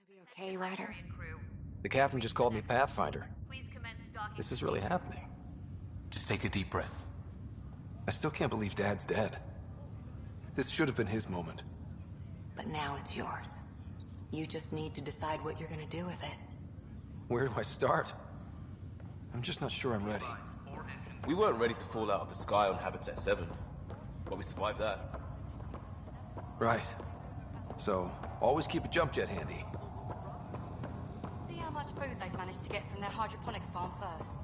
Be okay, Ryder? The captain just called me Pathfinder. This is really happening. Just take a deep breath. I still can't believe Dad's dead. This should have been his moment. But now it's yours. You just need to decide what you're gonna do with it. Where do I start? I'm just not sure I'm ready. We weren't ready to fall out of the sky on Habitat 7, but we survived that. Right. So, always keep a jump jet handy. See how much food they've managed to get from their hydroponics farm first.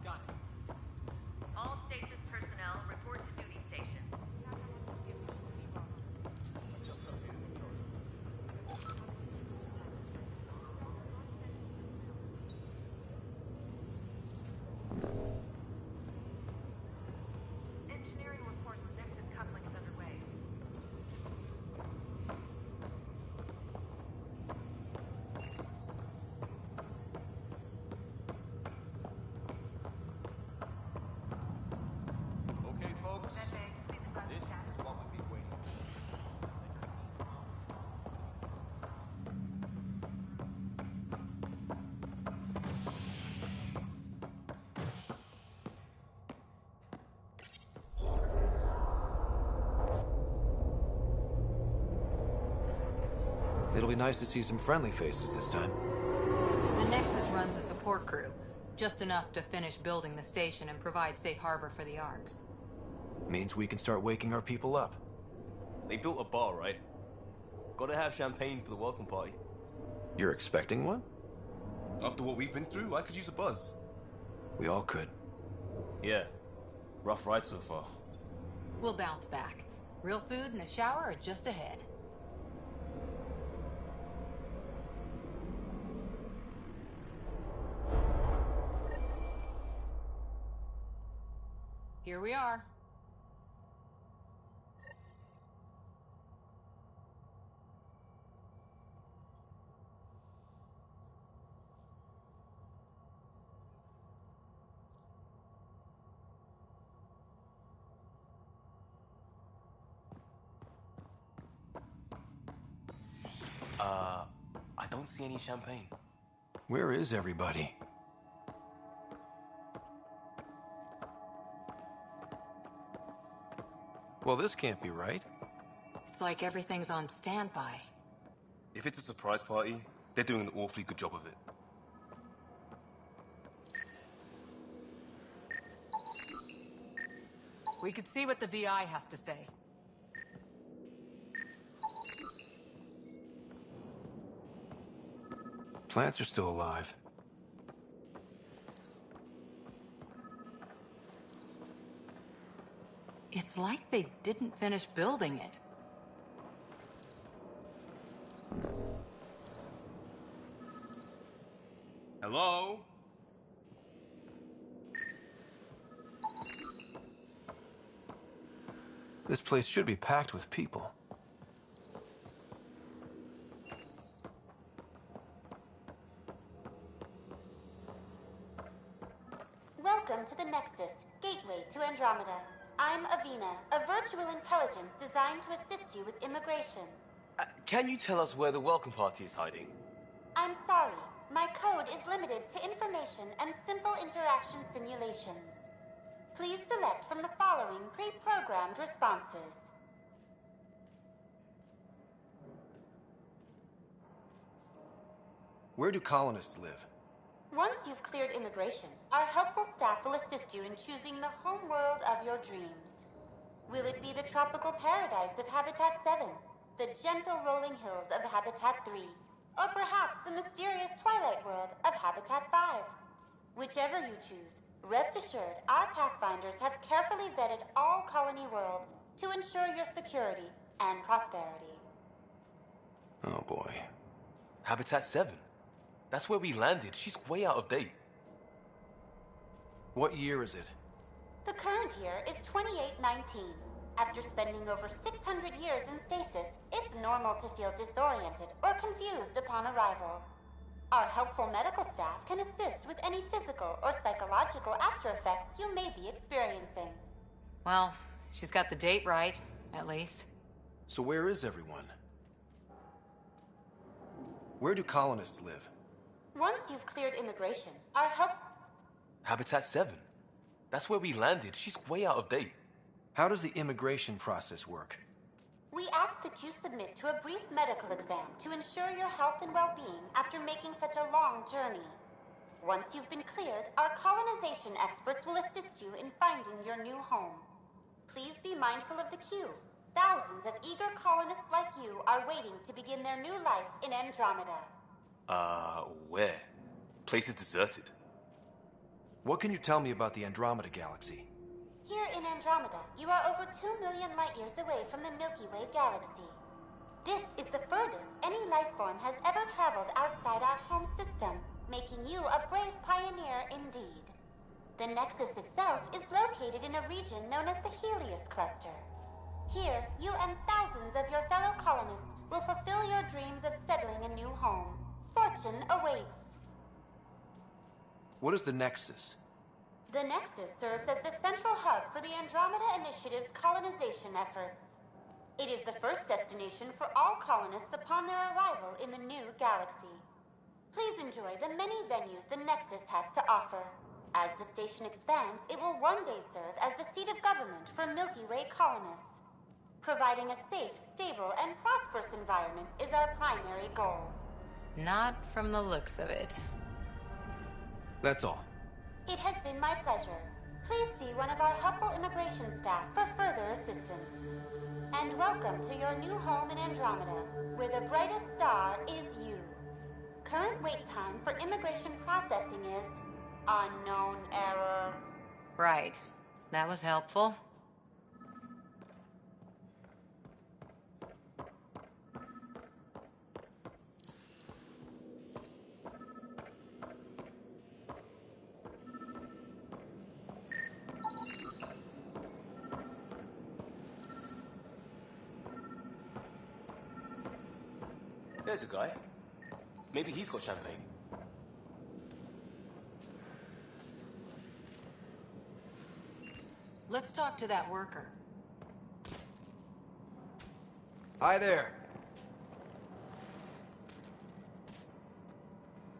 Got it. All stasis personnel report to duty stations. Engineering reports Nexus coupling is underway. Okay, folks. Medbay, please advise This the status. is what we've been waiting for. It'll be nice to see some friendly faces this time. The Nexus runs a support crew. Just enough to finish building the station and provide safe harbor for the Arks. Means we can start waking our people up. They built a bar, right? Gotta have champagne for the welcome party. You're expecting one? After what we've been through, I could use a buzz. We all could. Yeah. Rough ride so far. We'll bounce back. Real food and a shower are just ahead. Here we are. I don't see any champagne. Where is everybody? Well, this can't be right. It's like everything's on standby. If it's a surprise party, they're doing an awfully good job of it. We could see what the VI has to say. Plants are still alive. It's like they didn't finish building it. Hello? This place should be packed with people. Welcome to the Nexus, gateway to Andromeda. I'm Avina, a virtual intelligence designed to assist you with immigration. Can you tell us where the welcome party is hiding? I'm sorry, my code is limited to information and simple interaction simulations. Please select from the following pre-programmed responses. Where do colonists live? Once you've cleared immigration, our helpful staff will assist you in choosing the home world of your dreams. Will it be the tropical paradise of Habitat 7, the gentle rolling hills of Habitat 3, or perhaps the mysterious twilight world of Habitat 5? Whichever you choose, rest assured our Pathfinders have carefully vetted all colony worlds to ensure your security and prosperity. Oh boy. Habitat 7. That's where we landed. She's way out of date. What year is it? The current year is 2819. After spending over 600 years in stasis, it's normal to feel disoriented or confused upon arrival. Our helpful medical staff can assist with any physical or psychological after effects you may be experiencing. Well, she's got the date right, at least. So where is everyone? Where do colonists live? Once you've cleared immigration, our help... Habitat 7. That's where we landed. She's way out of date. How does the immigration process work? We ask that you submit to a brief medical exam to ensure your health and well-being after making such a long journey. Once you've been cleared, our colonization experts will assist you in finding your new home. Please be mindful of the queue. Thousands of eager colonists like you are waiting to begin their new life in Andromeda. Where? Place is deserted. What can you tell me about the Andromeda galaxy? Here in Andromeda, you are over 2 million light-years away from the Milky Way galaxy. This is the furthest any life form has ever traveled outside our home system, making you a brave pioneer indeed. The Nexus itself is located in a region known as the Helios Cluster. Here, you and thousands of your fellow colonists will fulfill your dreams of settling a new home. Fortune awaits. What is the Nexus? The Nexus serves as the central hub for the Andromeda Initiative's colonization efforts. It is the first destination for all colonists upon their arrival in the new galaxy. Please enjoy the many venues the Nexus has to offer. As the station expands, it will one day serve as the seat of government for Milky Way colonists. Providing a safe, stable, and prosperous environment is our primary goal. Not from the looks of it. That's all. It has been my pleasure. Please see one of our helpful immigration staff for further assistance. And welcome to your new home in Andromeda, where the brightest star is you. Current wait time for immigration processing is unknown error. Right. That was helpful. There's a guy. Maybe he's got champagne. Let's talk to that worker. Hi there.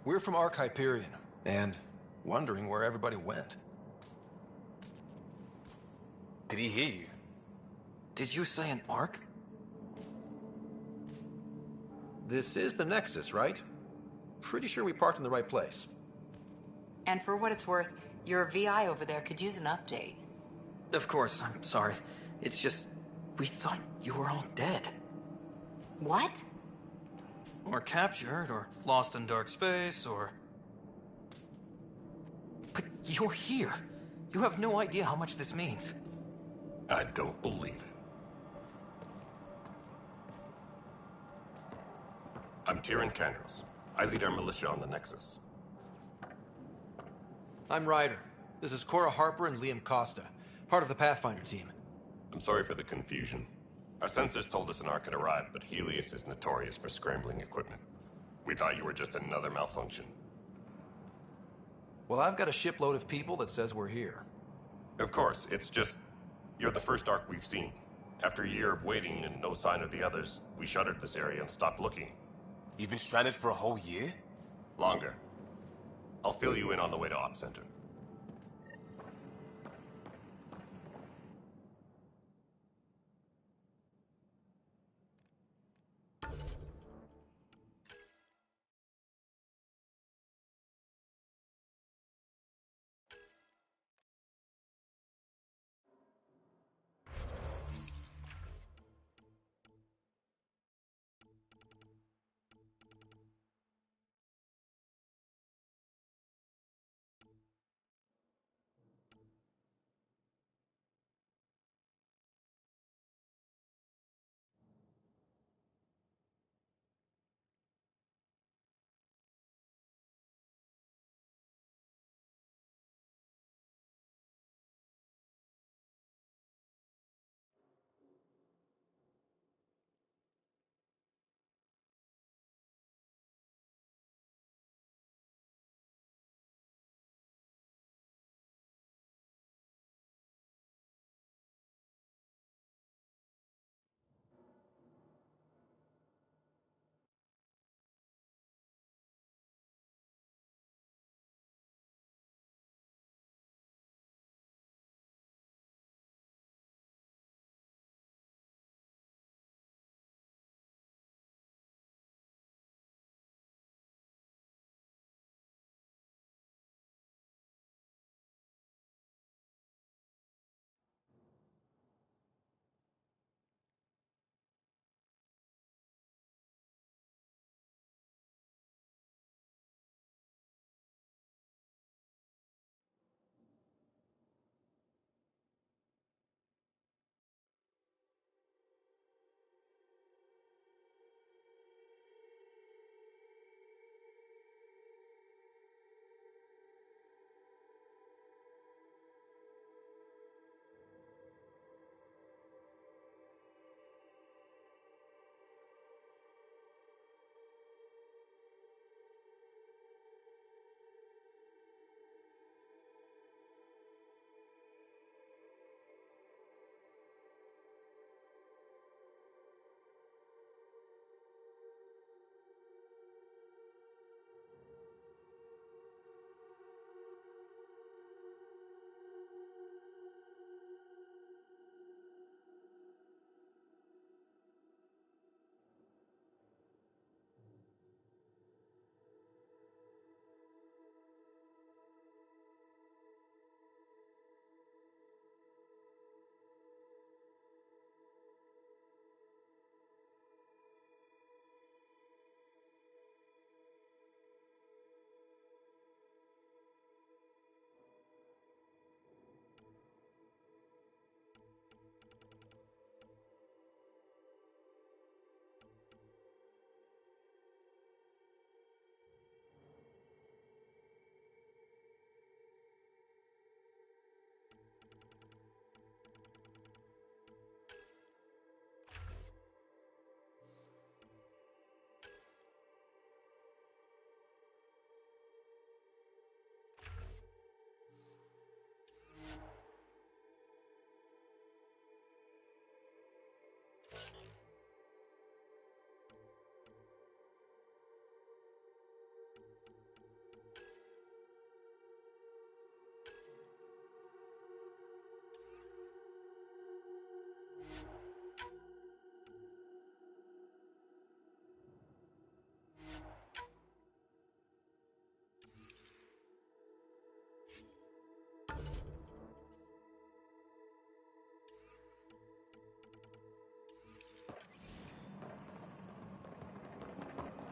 We're from Ark Hyperion, and wondering where everybody went. Did he hear you? Did you say an Ark? This is the Nexus, right? Pretty sure we parked in the right place. And for what it's worth, your VI over there could use an update. Of course, I'm sorry. It's just, we thought you were all dead. What? Or captured, or lost in dark space, or... But you're here. You have no idea how much this means. I don't believe it. I'm Tyrion Candros. I lead our militia on the Nexus. I'm Ryder. This is Cora Harper and Liam Costa, part of the Pathfinder team. I'm sorry for the confusion. Our sensors told us an Ark had arrived, but Helios is notorious for scrambling equipment. We thought you were just another malfunction. Well, I've got a shipload of people that says we're here. Of course, it's just... you're the first Ark we've seen. After a year of waiting and no sign of the others, we shuttered this area and stopped looking. You've been stranded for a whole year? Longer. I'll fill you in on the way to Op Center.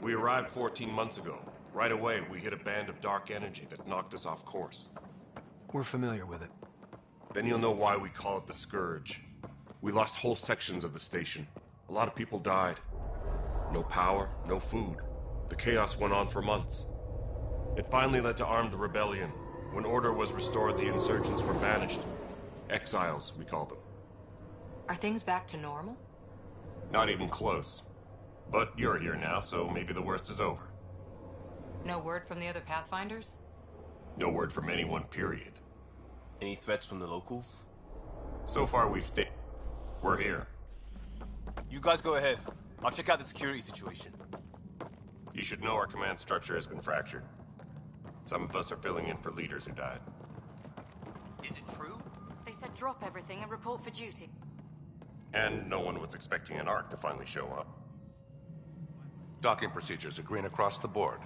We arrived 14 months ago. Right away, we hit a band of dark energy that knocked us off course. We're familiar with it. Then you'll know why we call it the Scourge. We lost whole sections of the station. A lot of people died. No power, no food. The chaos went on for months. It finally led to armed rebellion. When order was restored, the insurgents were banished. Exiles, we call them. Are things back to normal? Not even close. But you're here now, so maybe the worst is over. No word from the other Pathfinders? No word from anyone, period. Any threats from the locals? So far, we've stayed. We're here. You guys go ahead. I'll check out the security situation. You should know our command structure has been fractured. Some of us are filling in for leaders who died. Is it true? They said drop everything and report for duty. And no one was expecting an Ark to finally show up. Docking procedures are green across the board.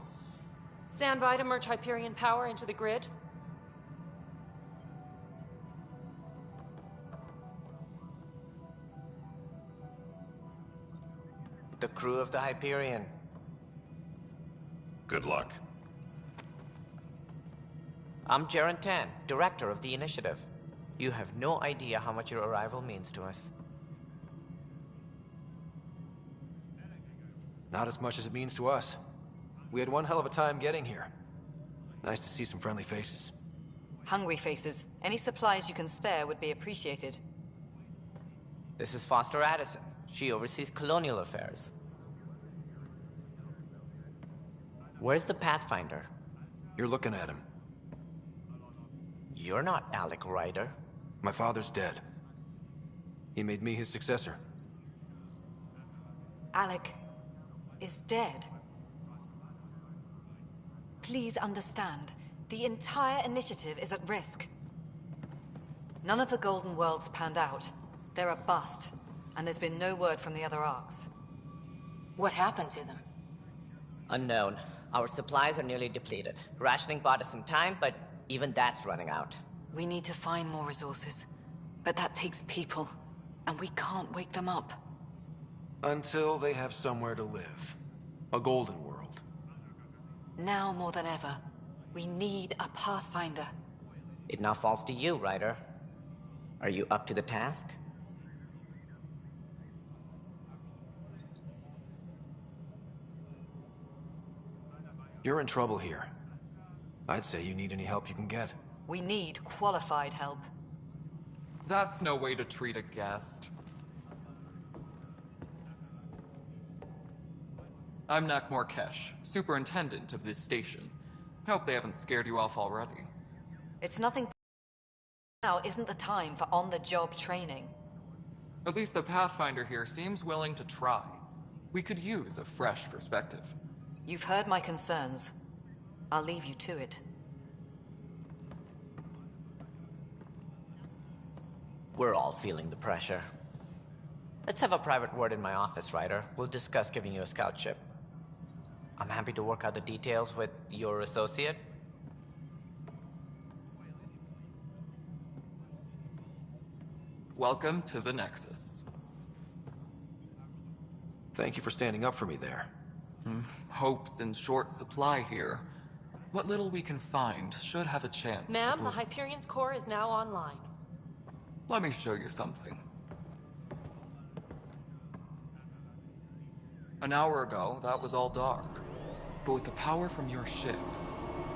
Stand by to merge Hyperion power into the grid. The crew of the Hyperion. Good luck. I'm Jaren Tan, director of the initiative. You have no idea how much your arrival means to us. Not as much as it means to us. We had one hell of a time getting here. Nice to see some friendly faces. Hungry faces. Any supplies you can spare would be appreciated. This is Foster Addison. She oversees colonial affairs. Where's the Pathfinder? You're looking at him. You're not Alec Ryder. My father's dead. He made me his successor. Alec is dead. Please understand, the entire initiative is at risk. None of the Golden Worlds panned out. They're a bust, and there's been no word from the other arcs. What happened to them? Unknown. Our supplies are nearly depleted. Rationing bought us some time, but even that's running out. We need to find more resources, but that takes people, and we can't wake them up. Until they have somewhere to live. A golden world. Now more than ever, we need a Pathfinder. It now falls to you, Ryder. Are you up to the task? You're in trouble here. I'd say you need any help you can get. We need qualified help. That's no way to treat a guest. I'm Nak Morkesh, superintendent of this station. Hope they haven't scared you off already. It's nothing. Now isn't the time for on-the-job training. At least the Pathfinder here seems willing to try. We could use a fresh perspective. You've heard my concerns. I'll leave you to it. We're all feeling the pressure. Let's have a private word in my office, Ryder. We'll discuss giving you a scout ship. I'm happy to work out the details with your associate. Welcome to the Nexus. Thank you for standing up for me there. Hope's in short supply here. What little we can find should have a chance. Ma'am, the Hyperion's core is now online. Let me show you something. An hour ago, that was all dark. But with the power from your ship,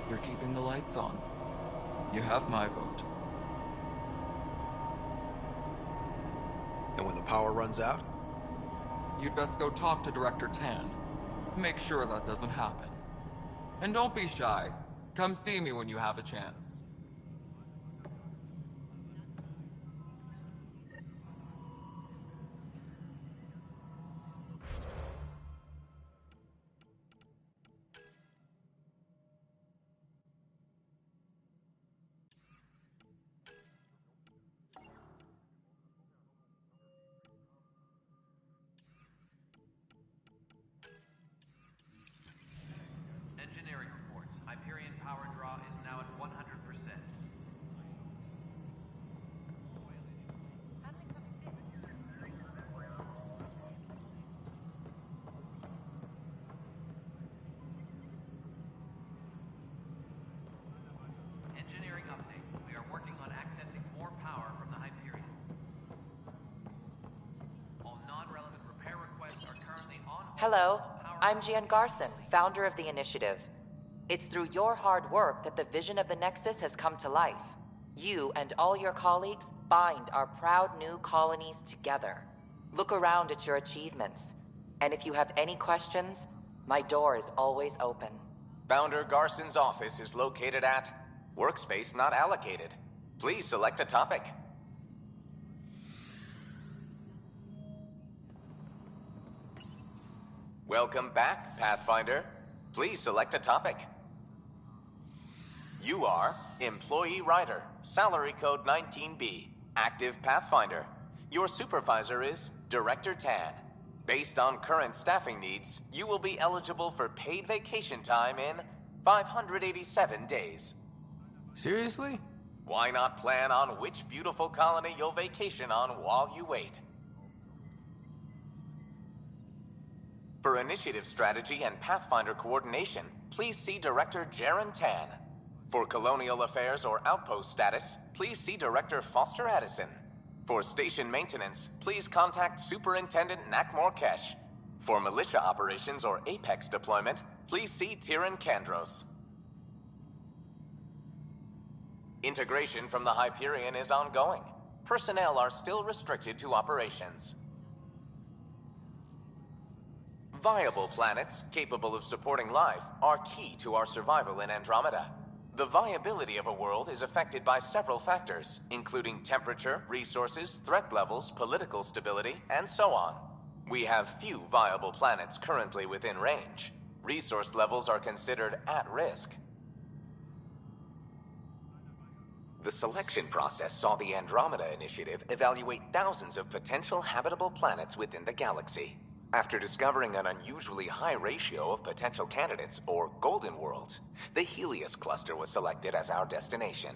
you're keeping the lights on. You have my vote. And when the power runs out? You'd best go talk to Director Tan. Make sure that doesn't happen. And don't be shy. Come see me when you have a chance. Engineering reports. Hyperion power draw is now at 100%. Hello, I'm Jan Garson, founder of the initiative. It's through your hard work that the vision of the Nexus has come to life. You and all your colleagues bind our proud new colonies together. Look around at your achievements. And if you have any questions, my door is always open. Founder Garson's office is located at Workspace Not Allocated. Please select a topic. Welcome back, Pathfinder. Please select a topic. You are Employee Writer, Salary Code 19B, Active Pathfinder. Your supervisor is Director Tan. Based on current staffing needs, you will be eligible for paid vacation time in 587 days. Seriously? Why not plan on which beautiful colony you'll vacation on while you wait? For initiative strategy and Pathfinder coordination, please see Director Jaren Tan. For colonial affairs or outpost status, please see Director Foster Addison. For station maintenance, please contact Superintendent Nakmor Kesh. For militia operations or Apex deployment, please see Tyran Kandros. Integration from the Hyperion is ongoing. Personnel are still restricted to operations. Viable planets, capable of supporting life, are key to our survival in Andromeda. The viability of a world is affected by several factors, including temperature, resources, threat levels, political stability, and so on. We have few viable planets currently within range. Resource levels are considered at risk. The selection process saw the Andromeda Initiative evaluate thousands of potential habitable planets within the galaxy. After discovering an unusually high ratio of potential candidates, or golden worlds, the Helios cluster was selected as our destination.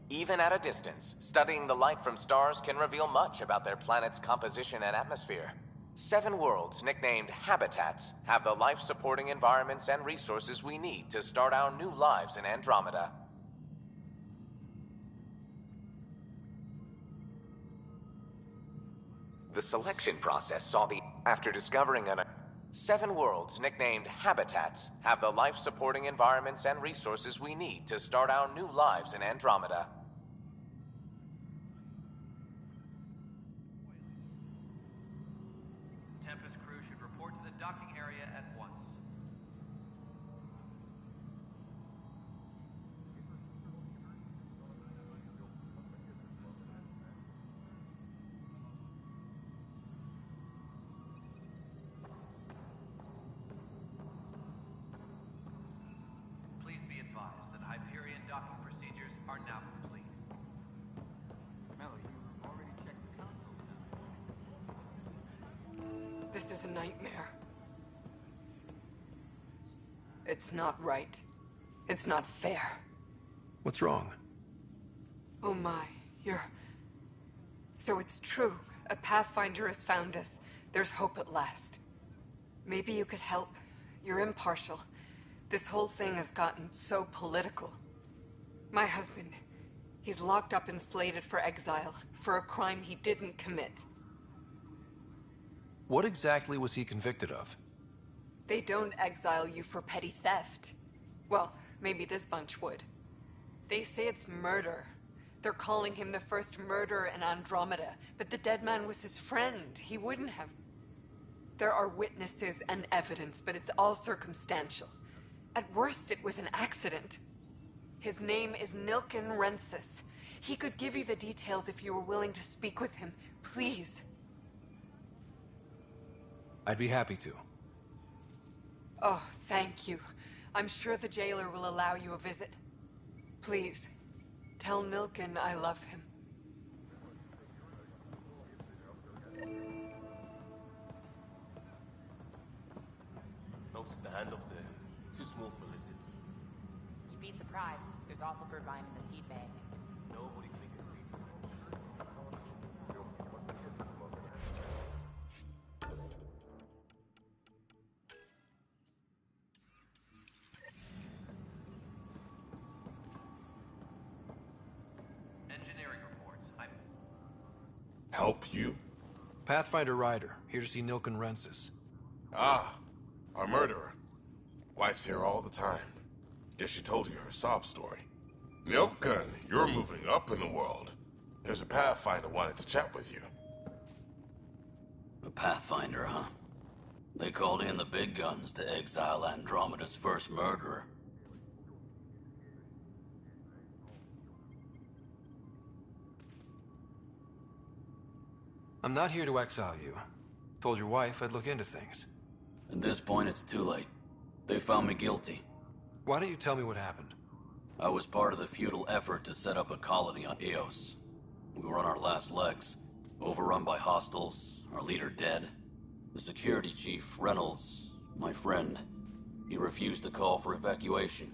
Even at a distance, studying the light from stars can reveal much about their planet's composition and atmosphere. 7 worlds, nicknamed habitats, have the life-supporting environments and resources we need to start our new lives in Andromeda. The selection process saw after discovering 7 worlds, nicknamed habitats, have the life-supporting environments and resources we need to start our new lives in Andromeda. Tempest crew should report to the docking area at once. Please be advised that Hyperion docking procedures are now complete. Melody, you've already checked the consoles now. This is a nightmare. It's not right. It's not fair. What's wrong? Oh my, So it's true. A Pathfinder has found us. There's hope at last. Maybe you could help. You're impartial. This whole thing has gotten so political. My husband, he's locked up and slated for exile for a crime he didn't commit. What exactly was he convicted of? They don't exile you for petty theft. Well, maybe this bunch would. They say it's murder. They're calling him the first murderer in Andromeda, but the dead man was his friend. He wouldn't have. There are witnesses and evidence, but it's all circumstantial. At worst, it was an accident. His name is Nilken Rensis. He could give you the details if you were willing to speak with him. Please. I'd be happy to. Oh, thank you. I'm sure the jailer will allow you a visit. Please, tell Nilken I love him. No standoff there. Too small for lizards. You'd be surprised. There's also birdvine in the seed bank. Nobody thinking. Engineering reports. Help you? Pathfinder Ryder, here to see Nilken Rensis. Ah, Our murderer. Wife's here all the time. Guess she told you her sob story. Milk Gun, you're moving up in the world. There's a Pathfinder wanted to chat with you. A Pathfinder, huh? They called in the big guns to exile Andromeda's first murderer. I'm not here to exile you. Told your wife I'd look into things. At this point, it's too late. They found me guilty. Why don't you tell me what happened? I was part of the futile effort to set up a colony on Eos. We were on our last legs, overrun by hostiles, our leader dead. The security chief, Reynolds, my friend, he refused to call for evacuation.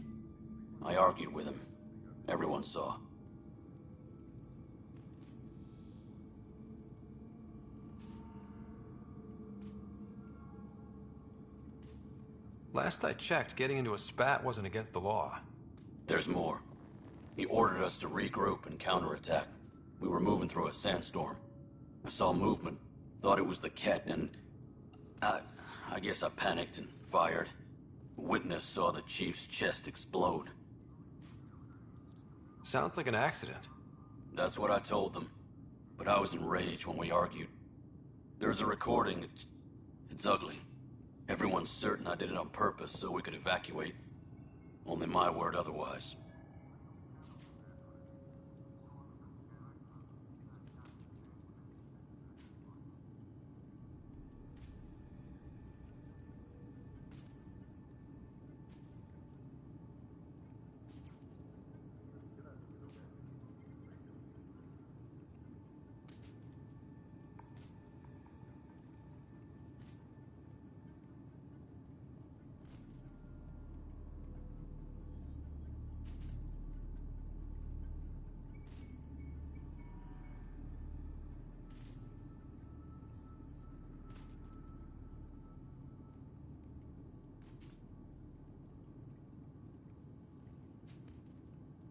I argued with him. Everyone saw. Last I checked, getting into a spat wasn't against the law. There's more. He ordered us to regroup and counterattack. We were moving through a sandstorm. I saw movement, thought it was the Ket, and I guess I panicked and fired. A witness saw the chief's chest explode. Sounds like an accident. That's what I told them. But I was enraged when we argued. There's a recording. It's ugly. Everyone's certain I did it on purpose so we could evacuate. Only my word otherwise.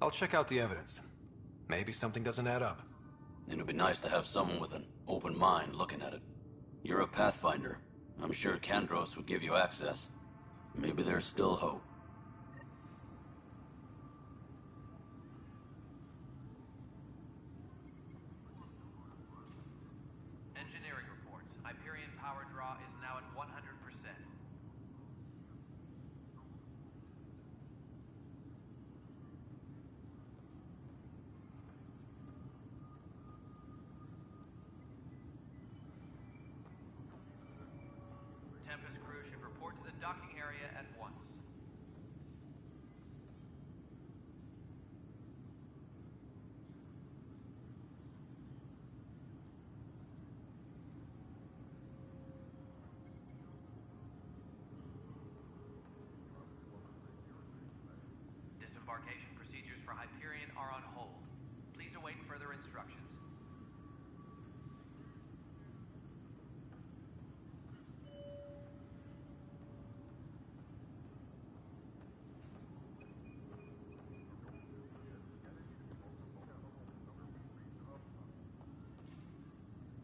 I'll check out the evidence. Maybe something doesn't add up. It'd be nice to have someone with an open mind looking at it. You're a Pathfinder. I'm sure Kandros would give you access. Maybe there's still hope. Engineering reports. Hyperion power draw is now at 100%. Tempest crew should report to the docking area at once. Disembarkation procedures for Hyperion are on hold. Please await further instructions.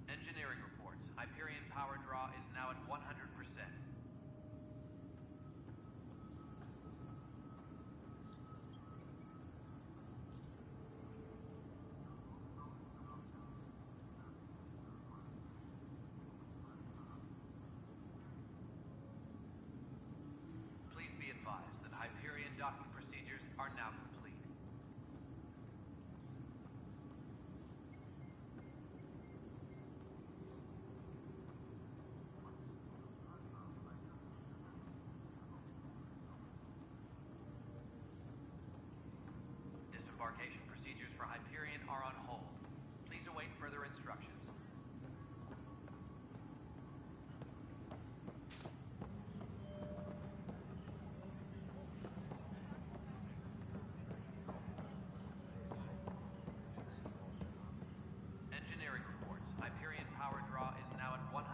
Engineering reports. Hyperion power draw is now at 100%. Please be advised that Hyperion docking procedures are now complete. Disembarkation procedures for Hyperion are on hold. Please await further instructions. Engineering reports. Hyperion power draw is now at 100%.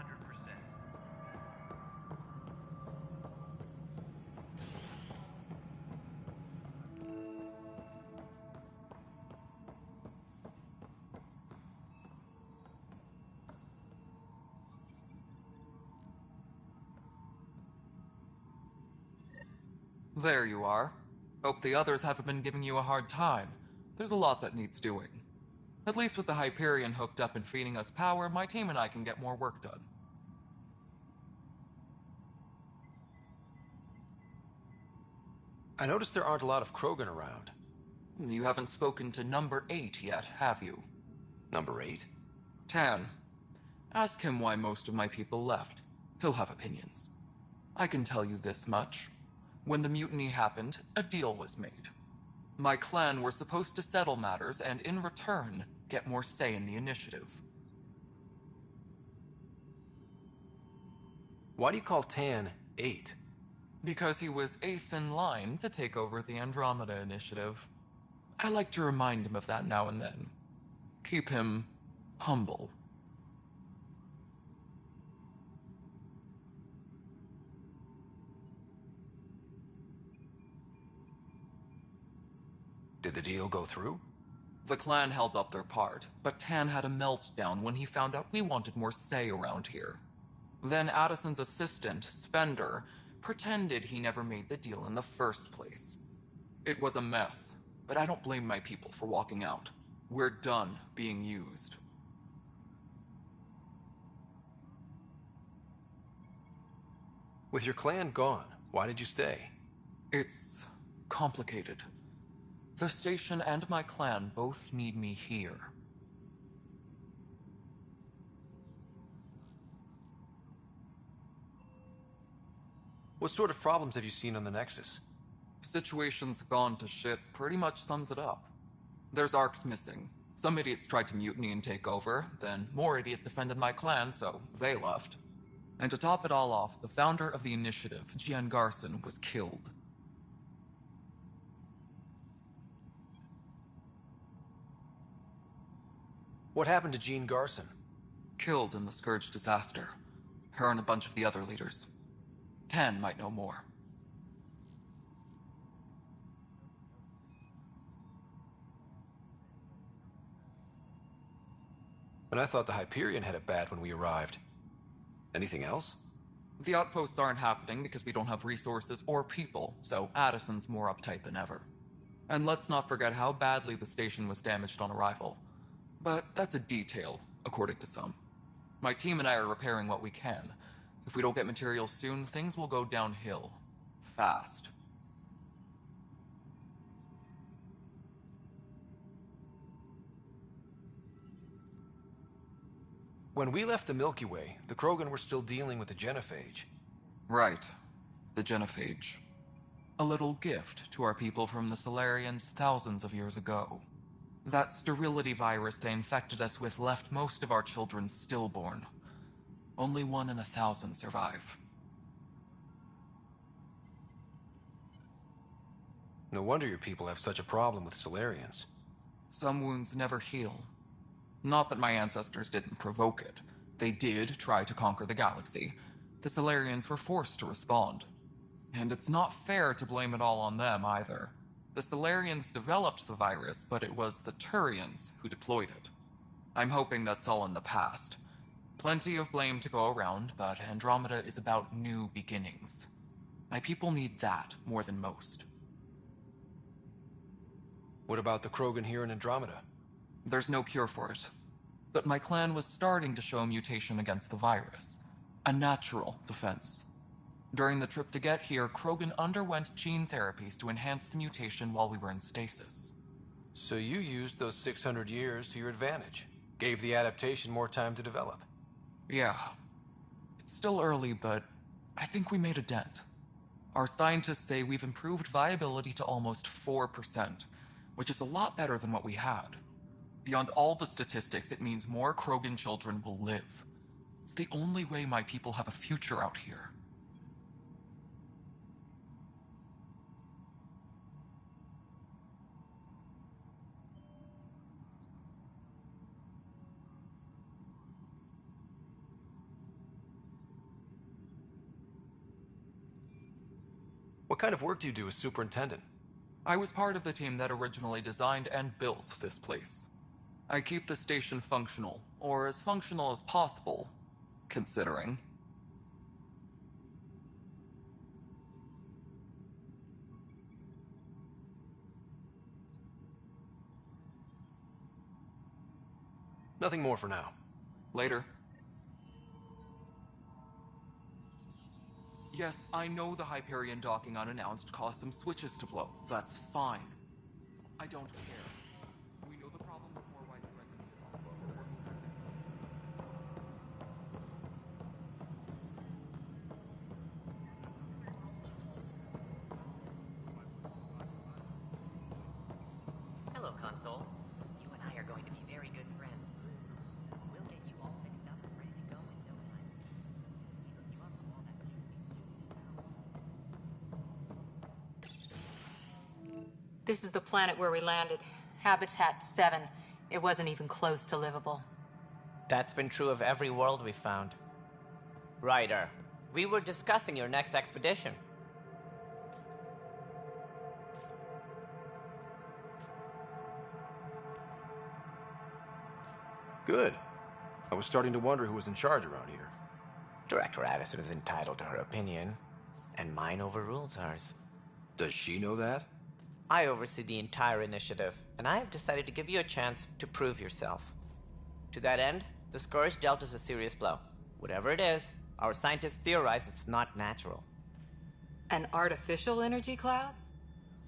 There you are. Hope the others haven't been giving you a hard time. There's a lot that needs doing. At least with the Hyperion hooked up and feeding us power, my team and I can get more work done. I noticed there aren't a lot of Krogan around. You haven't spoken to number 8 yet, have you? Number 8? Tan. Ask him why most of my people left. He'll have opinions. I can tell you this much. When the mutiny happened, a deal was made. My clan were supposed to settle matters and, in return, get more say in the initiative. Why do you call Tan 8? Because he was 8th in line to take over the Andromeda initiative. I like to remind him of that now and then. Keep him humble. Did the deal go through? The clan held up their part, but Tan had a meltdown when he found out we wanted more say around here. Then Addison's assistant, Spender, pretended he never made the deal in the first place. It was a mess, but I don't blame my people for walking out. We're done being used. With your clan gone, why did you stay? It's complicated. The station and my clan both need me here. What sort of problems have you seen on the Nexus? Situation's gone to shit pretty much sums it up. There's arcs missing. Some idiots tried to mutiny and take over, then more idiots offended my clan, so they left. And to top it all off, the founder of the initiative, Gian Garson, was killed. What happened to Jean Garson? Killed in the Scourge disaster. Her and a bunch of the other leaders. Tan might know more. And I thought the Hyperion had it bad when we arrived. Anything else? The outposts aren't happening because we don't have resources or people, so Addison's more uptight than ever. And let's not forget how badly the station was damaged on arrival. But that's a detail, according to some. My team and I are repairing what we can. If we don't get materials soon, things will go downhill. Fast. When we left the Milky Way, the Krogan were still dealing with the genophage. Right. The genophage. A little gift to our people from the Solarians thousands of years ago. That sterility virus they infected us with left most of our children stillborn. Only 1 in 1,000 survive. No wonder your people have such a problem with Solarians. Some wounds never heal. Not that my ancestors didn't provoke it. They did try to conquer the galaxy. The Solarians were forced to respond. And it's not fair to blame it all on them, either. The Solarians developed the virus, but it was the Turians who deployed it. I'm hoping that's all in the past. Plenty of blame to go around, but Andromeda is about new beginnings. My people need that more than most. What about the Krogan here in Andromeda? There's no cure for it. But my clan was starting to show a mutation against the virus. A natural defense. During the trip to get here, Krogan underwent gene therapies to enhance the mutation while we were in stasis. So you used those 600 years to your advantage. Gave the adaptation more time to develop. Yeah. It's still early, but I think we made a dent. Our scientists say we've improved viability to almost 4%, which is a lot better than what we had. Beyond all the statistics, it means more Krogan children will live. It's the only way my people have a future out here. What kind of work do you do as superintendent? I was part of the team that originally designed and built this place. I keep the station functional, or as functional as possible, considering. Nothing more for now. Later. Yes, I know the Hyperion docking unannounced caused some switches to blow. That's fine. I don't care. We know the problem is more widespread than we thought, but we're working on it. Hello, Console. You and I are going to be very good friends. We'll get you all fixed up and ready to go in no time. As soon as we hook you up with all that juicy. This is the planet where we landed. Habitat 7. It wasn't even close to livable. That's been true of every world we've found. Ryder, we were discussing your next expedition. Good. I was starting to wonder who was in charge around here. Director Addison is entitled to her opinion, and mine overrules hers. Does she know that? I oversee the entire initiative, and I have decided to give you a chance to prove yourself. To that end, the Scourge dealt us a serious blow. Whatever it is, our scientists theorize it's not natural. An artificial energy cloud?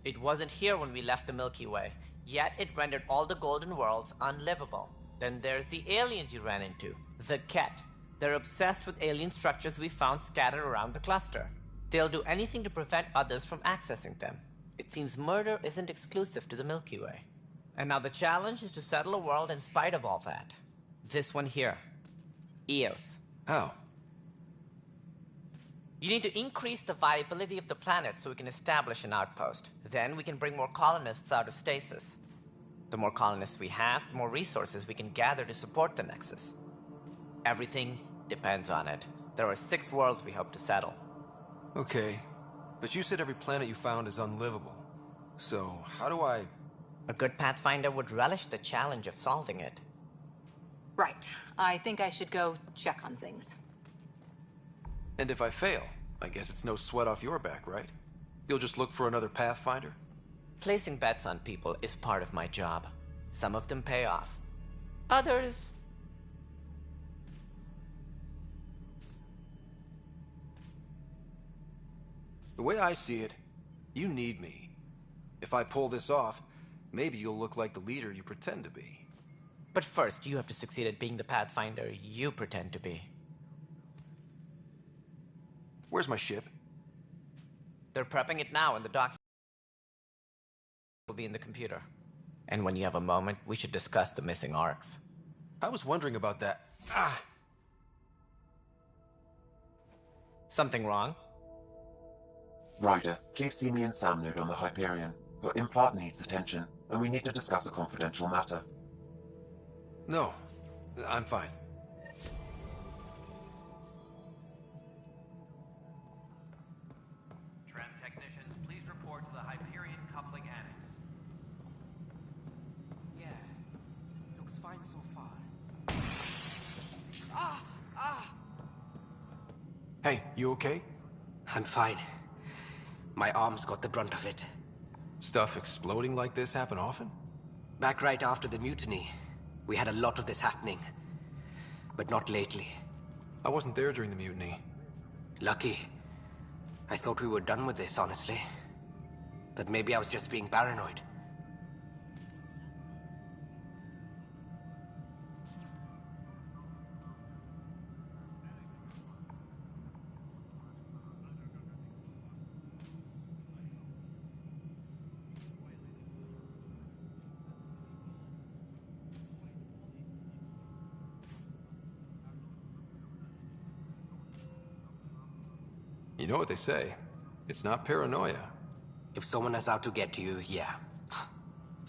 It wasn't here when we left the Milky Way, yet it rendered all the Golden Worlds unlivable. Then there's the aliens you ran into, the Ket. They're obsessed with alien structures we found scattered around the cluster. They'll do anything to prevent others from accessing them. It seems murder isn't exclusive to the Milky Way. And now the challenge is to settle a world in spite of all that. This one here. Eos. How? You need to increase the viability of the planet so we can establish an outpost. Then we can bring more colonists out of stasis. The more colonists we have, the more resources we can gather to support the Nexus. Everything depends on it. There are 6 worlds we hope to settle. Okay, but you said every planet you found is unlivable. So, how do I... A good Pathfinder would relish the challenge of solving it. Right. I think I should go check on things. And if I fail, I guess it's no sweat off your back, right? You'll just look for another Pathfinder? Placing bets on people is part of my job. Some of them pay off. Others... The way I see it, you need me. If I pull this off, maybe you'll look like the leader you pretend to be. But first, you have to succeed at being the Pathfinder you pretend to be. Where's my ship? They're prepping it now, and the document will be in the computer. And when you have a moment, we should discuss the missing arcs. I was wondering about that. Something wrong? Ryder, please see me and Sam Node on the Hyperion. Your implant needs attention, and we need to discuss a confidential matter. No, I'm fine. Tram technicians, please report to the Hyperion coupling annex. Yeah, looks fine so far. Hey, you okay? I'm fine. My arms got the brunt of it. Stuff exploding like this happen often? Back right after the mutiny, we had a lot of this happening. But not lately. I wasn't there during the mutiny. Lucky. I thought we were done with this, honestly. That maybe I was just being paranoid. You know what they say. It's not paranoia. If someone is out to get you, yeah.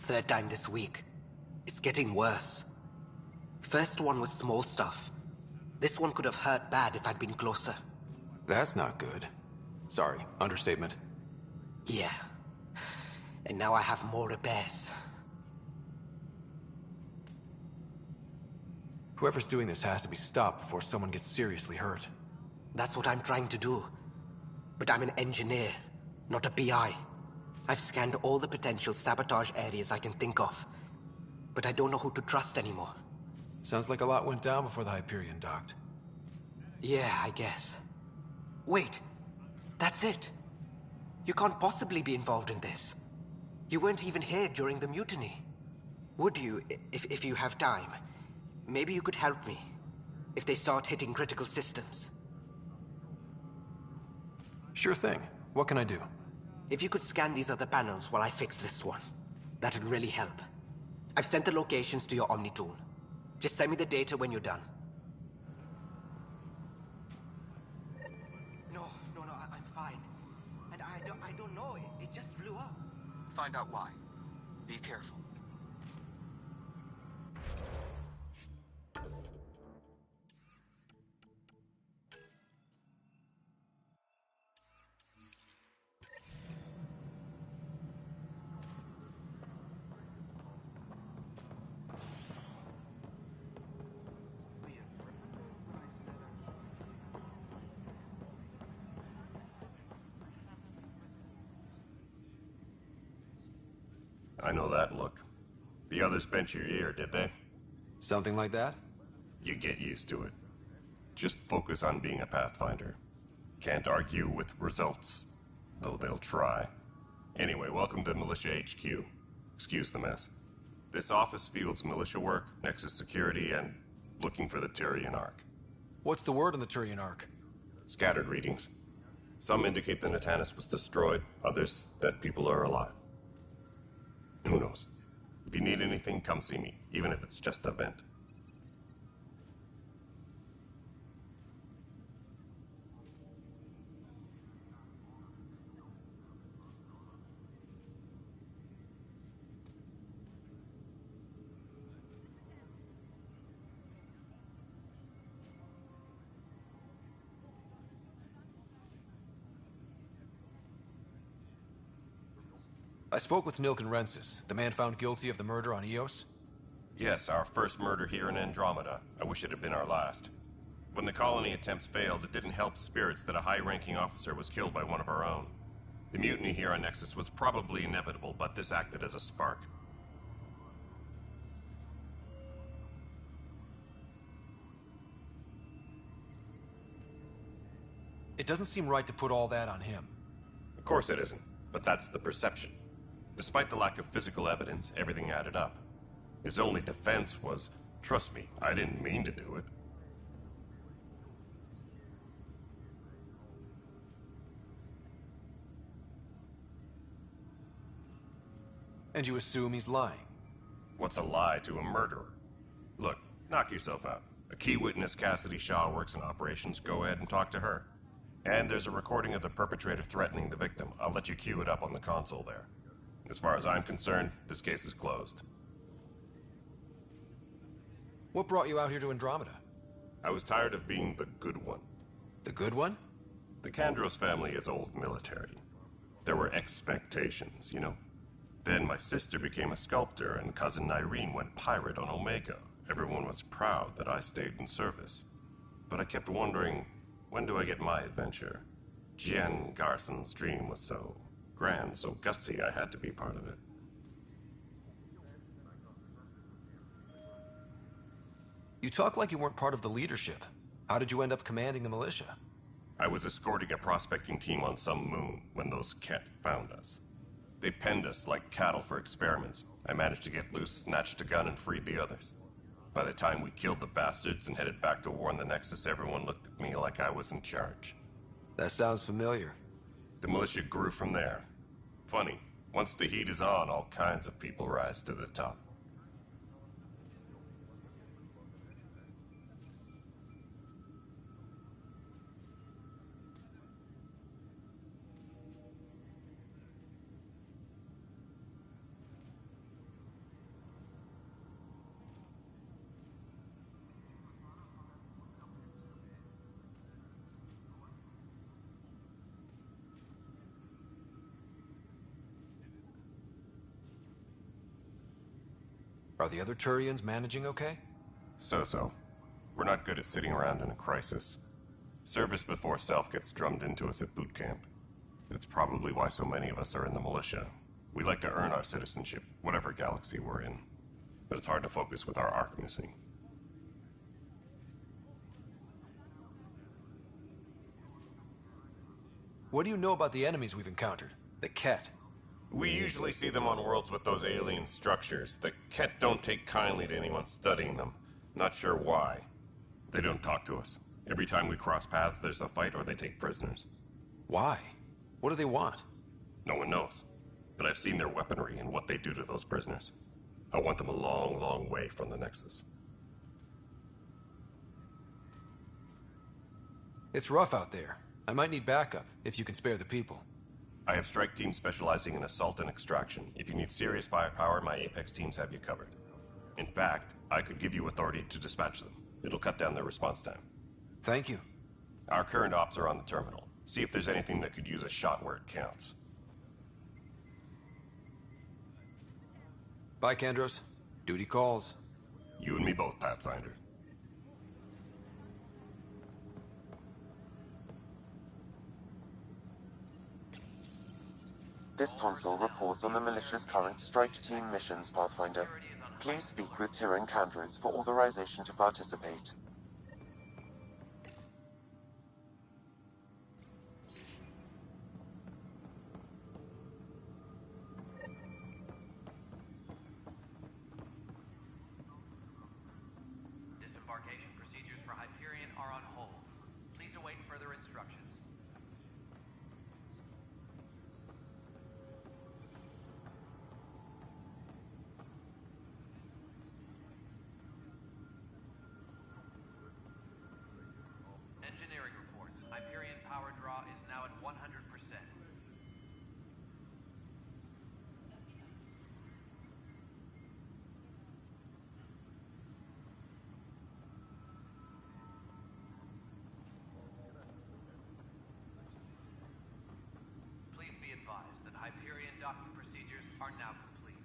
3rd time this week. It's getting worse. First one was small stuff. This one could have hurt bad if I'd been closer. That's not good. Sorry, understatement. Yeah. And now I have more repairs. Whoever's doing this has to be stopped before someone gets seriously hurt. That's what I'm trying to do. But I'm an engineer, not a PI. I've scanned all the potential sabotage areas I can think of. But I don't know who to trust anymore. Sounds like a lot went down before the Hyperion docked. Yeah, I guess. Wait, that's it. You can't possibly be involved in this. You weren't even here during the mutiny. Would you, if you have time? Maybe you could help me. If they start hitting critical systems. Sure thing. What can I do? If you could scan these other panels while I fix this one, that'd really help. I've sent the locations to your Omni tool. Just send me the data when you're done. No, I'm fine. And I don't know, it just blew up. Find out why. Be careful. I know that look. The others bent your ear, did they? Something like that? You get used to it. Just focus on being a Pathfinder. Can't argue with results, though they'll try. Anyway, welcome to Militia HQ. Excuse the mess. This office fields militia work, Nexus security, and looking for the Turian Ark. What's the word on the Turian Ark? Scattered readings. Some indicate the Natanus was destroyed, others that people are alive. Who knows? If you need anything, come see me, even if it's just a vent. I spoke with Nilk and Rensis, the man found guilty of the murder on Eos. Yes, our first murder here in Andromeda. I wish it had been our last. When the colony attempts failed, it didn't help spirits that a high-ranking officer was killed by one of our own. The mutiny here on Nexus was probably inevitable, but this acted as a spark. It doesn't seem right to put all that on him. Of course it isn't, but that's the perception. Despite the lack of physical evidence, everything added up. His only defense was, trust me, I didn't mean to do it. And you assume he's lying? What's a lie to a murderer? Look, knock yourself out. A key witness, Cassidy Shaw, works in operations. Go ahead and talk to her. And there's a recording of the perpetrator threatening the victim. I'll let you cue it up on the console there. As far as I'm concerned, this case is closed. What brought you out here to Andromeda? I was tired of being the good one. The good one? The Kandros family is old military. There were expectations, you know? Then my sister became a sculptor and cousin Irene went pirate on Omega. Everyone was proud that I stayed in service. But I kept wondering, when do I get my adventure? Jen Garson's dream was so grand, so gutsy, I had to be part of it. You talk like you weren't part of the leadership. How did you end up commanding the militia? I was escorting a prospecting team on some moon when those Ket found us. They penned us like cattle for experiments. I managed to get loose, snatched a gun, and freed the others. By the time we killed the bastards and headed back to warn the Nexus, everyone looked at me like I was in charge. That sounds familiar. The militia grew from there. Funny, once the heat is on, all kinds of people rise to the top. Are the other Turians managing okay? So-so. We're not good at sitting around in a crisis. Service before self gets drummed into us at boot camp. It's probably why so many of us are in the militia. We like to earn our citizenship, whatever galaxy we're in. But it's hard to focus with our arc missing. What do you know about the enemies we've encountered? The Ket? We usually see them on worlds with those alien structures. The Ket don't take kindly to anyone studying them. Not sure why. They don't talk to us. Every time we cross paths, there's a fight or they take prisoners. Why? What do they want? No one knows. But I've seen their weaponry and what they do to those prisoners. I want them a long, long way from the Nexus. It's rough out there. I might need backup, if you can spare the people. I have strike teams specializing in assault and extraction. If you need serious firepower, my Apex teams have you covered. In fact, I could give you authority to dispatch them. It'll cut down their response time. Thank you. Our current ops are on the terminal. See if there's anything that could use a shot where it counts. Bye, Kandros. Duty calls. You and me both, Pathfinder. This console reports on the militia's current strike team missions, Pathfinder. Please speak with Tyrion Kandros for authorization to participate. Disembarkation procedures for Hyperion are on hold. Please await further instructions. Engineering reports. Hyperion power draw is now at 100%. Please be advised that Hyperion docking procedures are now complete.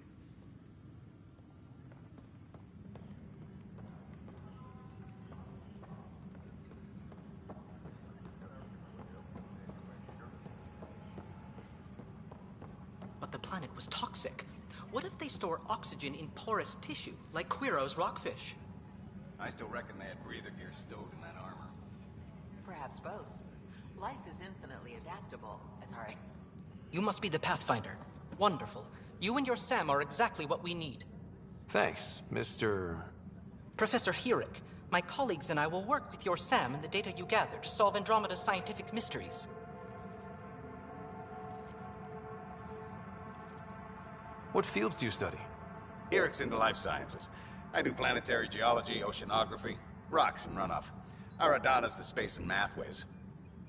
But the planet was toxic. What if they store oxygen in porous tissue, like Quiro's rockfish? I still reckon they had breather gear stowed in that armor. Perhaps both. Life is infinitely adaptable, sorry. You must be the Pathfinder. Wonderful. You and your Sam are exactly what we need. Thanks, Mr. Professor Herrick, my colleagues and I will work with your Sam and the data you gather to solve Andromeda's scientific mysteries. What fields do you study? Herrick's into life sciences. I do planetary geology, oceanography, rocks and runoff. Aradana's the space and math whiz.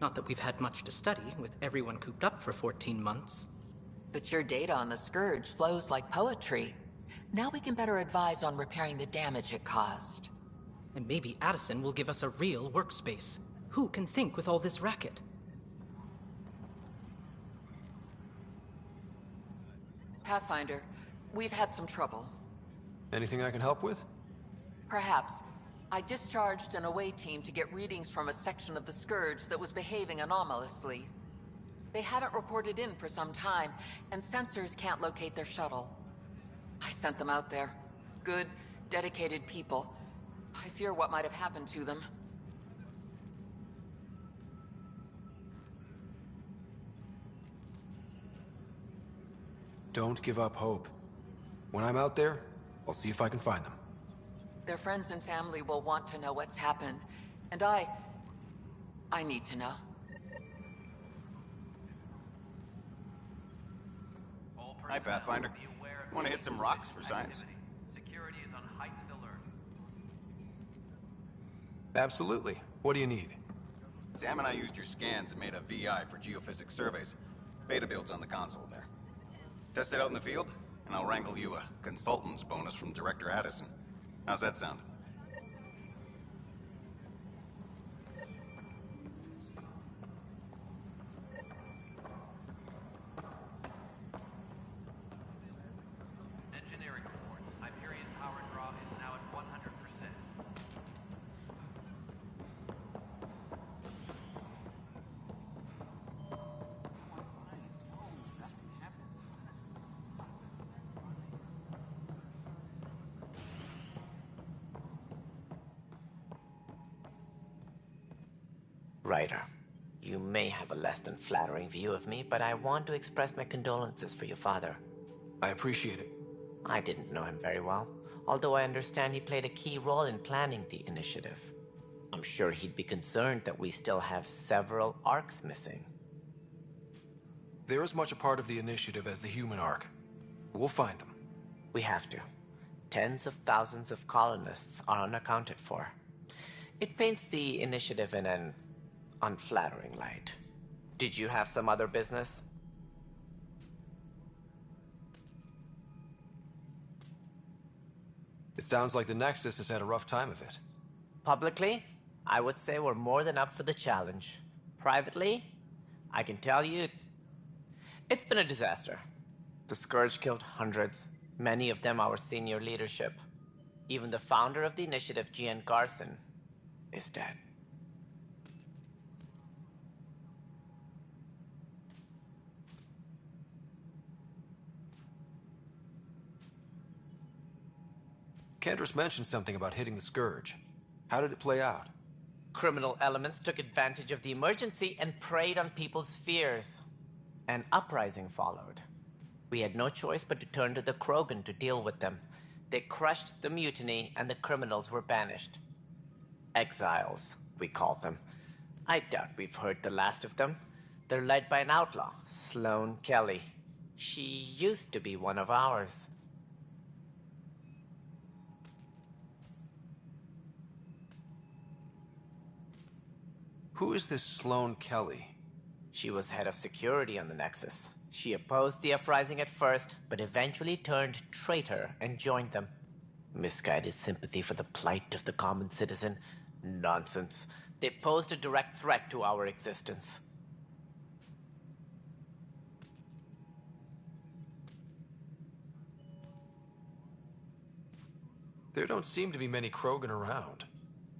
Not that we've had much to study, with everyone cooped up for 14 months. But your data on the Scourge flows like poetry. Now we can better advise on repairing the damage it caused. And maybe Addison will give us a real workspace. Who can think with all this racket? Pathfinder, we've had some trouble. Anything I can help with? Perhaps. I discharged an away team to get readings from a section of the Scourge that was behaving anomalously. They haven't reported in for some time, and sensors can't locate their shuttle. I sent them out there. Good, dedicated people. I fear what might have happened to them. Don't give up hope. When I'm out there, I'll see if I can find them. Their friends and family will want to know what's happened, and I need to know. Hi, Pathfinder. Want to hit some rocks for science? Security is on heightened alert. Absolutely. What do you need? Sam and I used your scans and made a VI for geophysics surveys. Beta builds on the console there. Test it out in the field, and I'll wrangle you a consultant's bonus from Director Addison. How's that sound? Engineering reports. Hyperion power draw is now at 100%. Ryder, You may have a less than flattering view of me, but I want to express my condolences for your father. I appreciate it. I didn't know him very well, although I understand he played a key role in planning the initiative. I'm sure he'd be concerned that we still have several arcs missing. They're as much a part of the initiative as the human arc. We'll find them. We have to. Tens of thousands of colonists are unaccounted for. It paints the initiative in an unflattering light. Did you have some other business? It sounds like the Nexus has had a rough time of it. Publicly, I would say we're more than up for the challenge. Privately, I can tell you, it's been a disaster. The Scourge killed hundreds, many of them our senior leadership. Even the founder of the initiative, Gian Garson, is dead. Kendris mentioned something about hitting the Scourge. How did it play out? Criminal elements took advantage of the emergency and preyed on people's fears. An uprising followed. We had no choice but to turn to the Krogan to deal with them. They crushed the mutiny and the criminals were banished. Exiles, we call them. I doubt we've heard the last of them. They're led by an outlaw, Sloane Kelly. She used to be one of ours. Who is this Sloane Kelly? She was head of security on the Nexus. She opposed the uprising at first, but eventually turned traitor and joined them. Misguided sympathy for the plight of the common citizen? Nonsense. They posed a direct threat to our existence. There don't seem to be many Krogan around.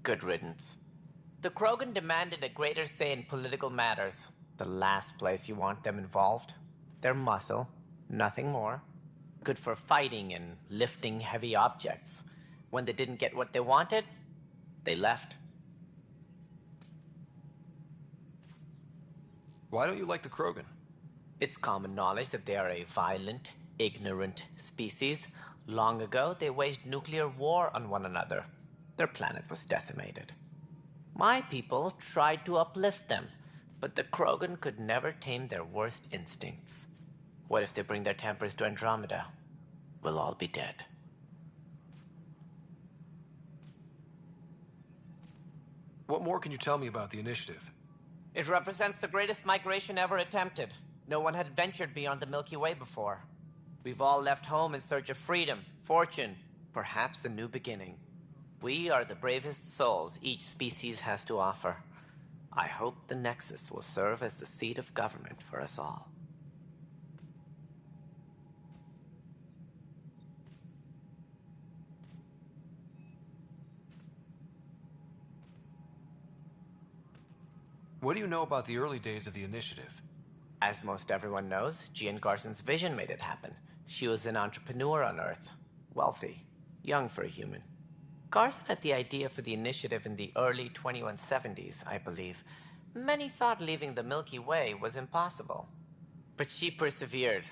Good riddance. The Krogan demanded a greater say in political matters. The last place you want them involved. They're muscle, nothing more. Good for fighting and lifting heavy objects. When they didn't get what they wanted, they left. Why don't you like the Krogan? It's common knowledge that they are a violent, ignorant species. Long ago, they waged nuclear war on one another. Their planet was decimated. My people tried to uplift them, but the Krogan could never tame their worst instincts. What if they bring their tempers to Andromeda? We'll all be dead. What more can you tell me about the initiative? It represents the greatest migration ever attempted. No one had ventured beyond the Milky Way before. We've all left home in search of freedom, fortune, perhaps a new beginning. We are the bravest souls each species has to offer. I hope the Nexus will serve as the seat of government for us all. What do you know about the early days of the initiative? As most everyone knows, Gian Garson's vision made it happen. She was an entrepreneur on Earth. Wealthy. Young for a human. Garson had the idea for the initiative in the early 2170s, I believe. Many thought leaving the Milky Way was impossible. But she persevered.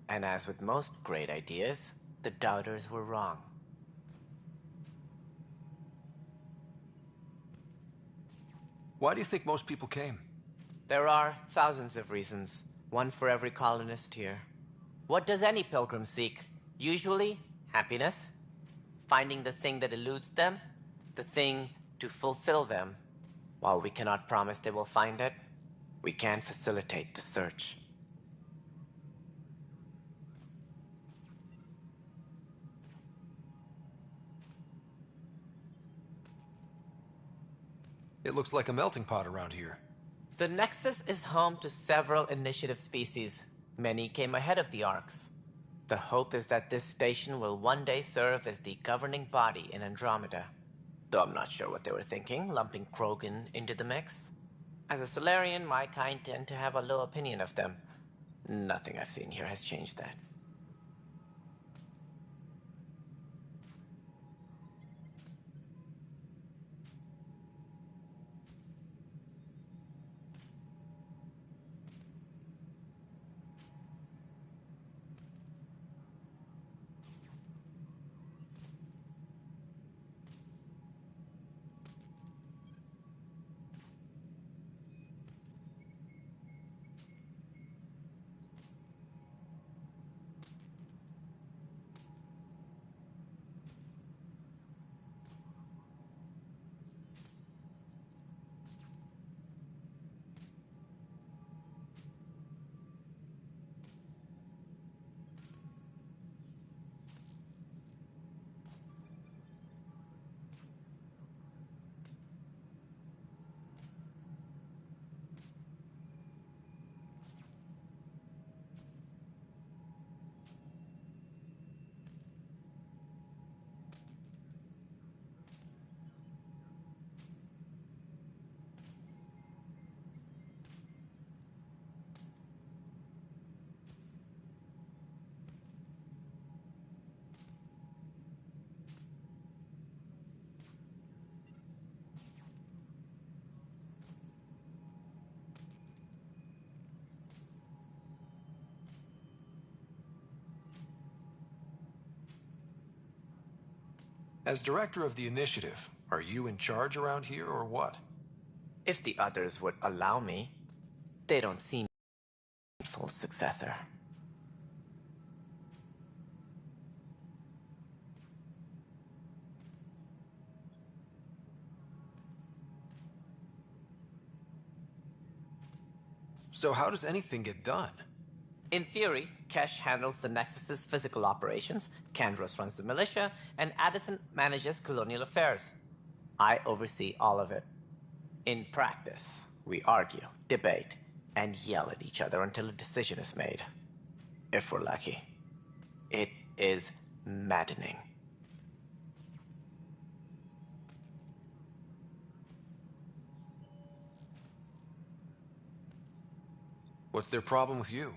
And as with most great ideas, the doubters were wrong. Why do you think most people came? There are thousands of reasons, one for every colonist here. What does any pilgrim seek? Usually, happiness. Finding the thing that eludes them, the thing to fulfill them. While we cannot promise they will find it, we can facilitate the search. It looks like a melting pot around here. The Nexus is home to several initiative species. Many came ahead of the Arcs. The hope is that this station will one day serve as the governing body in Andromeda. Though I'm not sure what they were thinking, lumping Krogan into the mix. As a Solarian, my kind tend to have a low opinion of them. Nothing I've seen here has changed that. As director of the initiative, are you in charge around here or what? If the others would allow me, they don't seem a full successor. So how does anything get done? In theory, Kesh handles the Nexus's physical operations, Kandros runs the militia, and Addison manages colonial affairs. I oversee all of it. In practice, we argue, debate, and yell at each other until a decision is made. If we're lucky. It is maddening. What's their problem with you?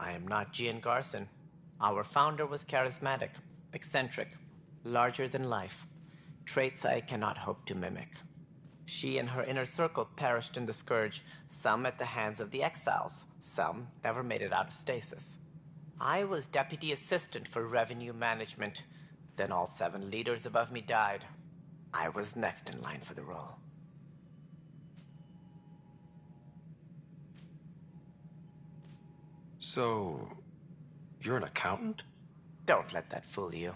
I am not Gian Garson. Our founder was charismatic, eccentric, larger than life. Traits I cannot hope to mimic. She and her inner circle perished in the Scourge, some at the hands of the Exiles, some never made it out of stasis. I was deputy assistant for revenue management. Then all 7 leaders above me died. I was next in line for the role. So, you're an accountant? Don't let that fool you.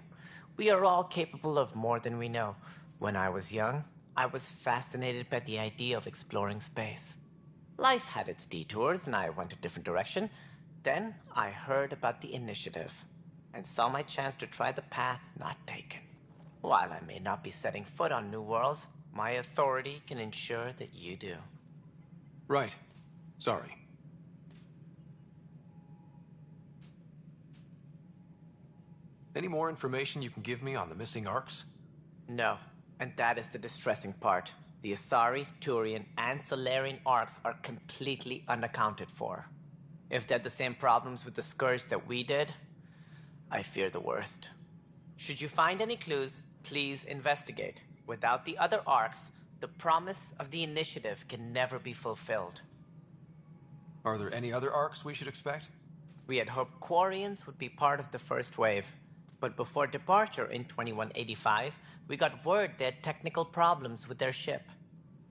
We are all capable of more than we know. When I was young, I was fascinated by the idea of exploring space. Life had its detours, and I went a different direction. Then I heard about the initiative, and saw my chance to try the path not taken. While I may not be setting foot on new worlds, my authority can ensure that you do. Right. Sorry. Any more information you can give me on the missing arcs? No, and that is the distressing part. The Asari, Turian, and Solarian arcs are completely unaccounted for. If they had the same problems with the Scourge that we did, I fear the worst. Should you find any clues, please investigate. Without the other arcs, the promise of the initiative can never be fulfilled. Are there any other arcs we should expect? We had hoped Quarians would be part of the first wave. But before departure in 2185, we got word they had technical problems with their ship.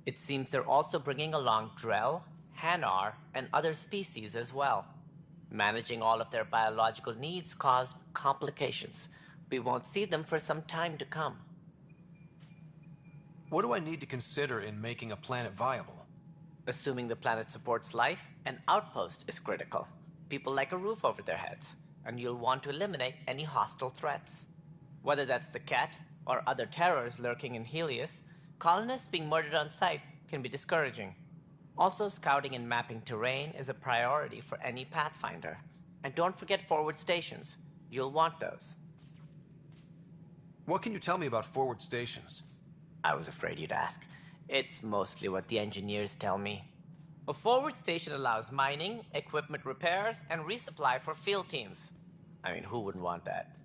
It seems they're also bringing along Drell, Hanar, and other species as well. Managing all of their biological needs caused complications. We won't see them for some time to come. What do I need to consider in making a planet viable? Assuming the planet supports life, an outpost is critical. People like a roof over their heads. And you'll want to eliminate any hostile threats. Whether that's the Cat or other terrors lurking in Helios, colonists being murdered on sight can be discouraging. Also, scouting and mapping terrain is a priority for any Pathfinder. And don't forget forward stations. You'll want those. What can you tell me about forward stations? I was afraid you'd ask. It's mostly what the engineers tell me. A forward station allows mining, equipment repairs, and resupply for field teams. I mean, who wouldn't want that?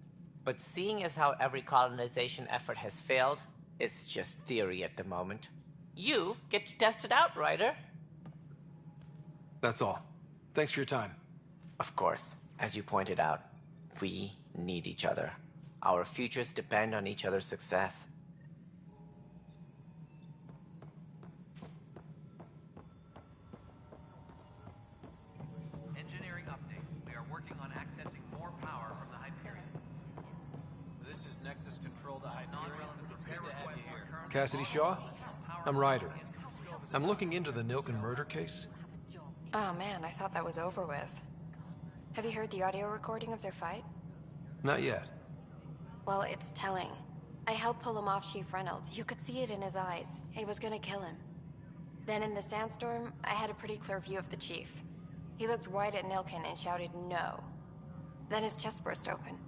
But seeing as how every colonization effort has failed, it's just theory at the moment. You get to test it out, Ryder. That's all. Thanks for your time. Of course. As you pointed out, we need each other. Our futures depend on each other's success. Cassidy Shaw? I'm Ryder. I'm looking into the Nilken murder case. Oh man, I thought that was over with. Have you heard the audio recording of their fight? Not yet. Well, it's telling. I helped pull him off Chief Reynolds. You could see it in his eyes. He was gonna kill him. Then in the sandstorm, I had a pretty clear view of the Chief. He looked right at Nilken and shouted no. Then his chest burst open.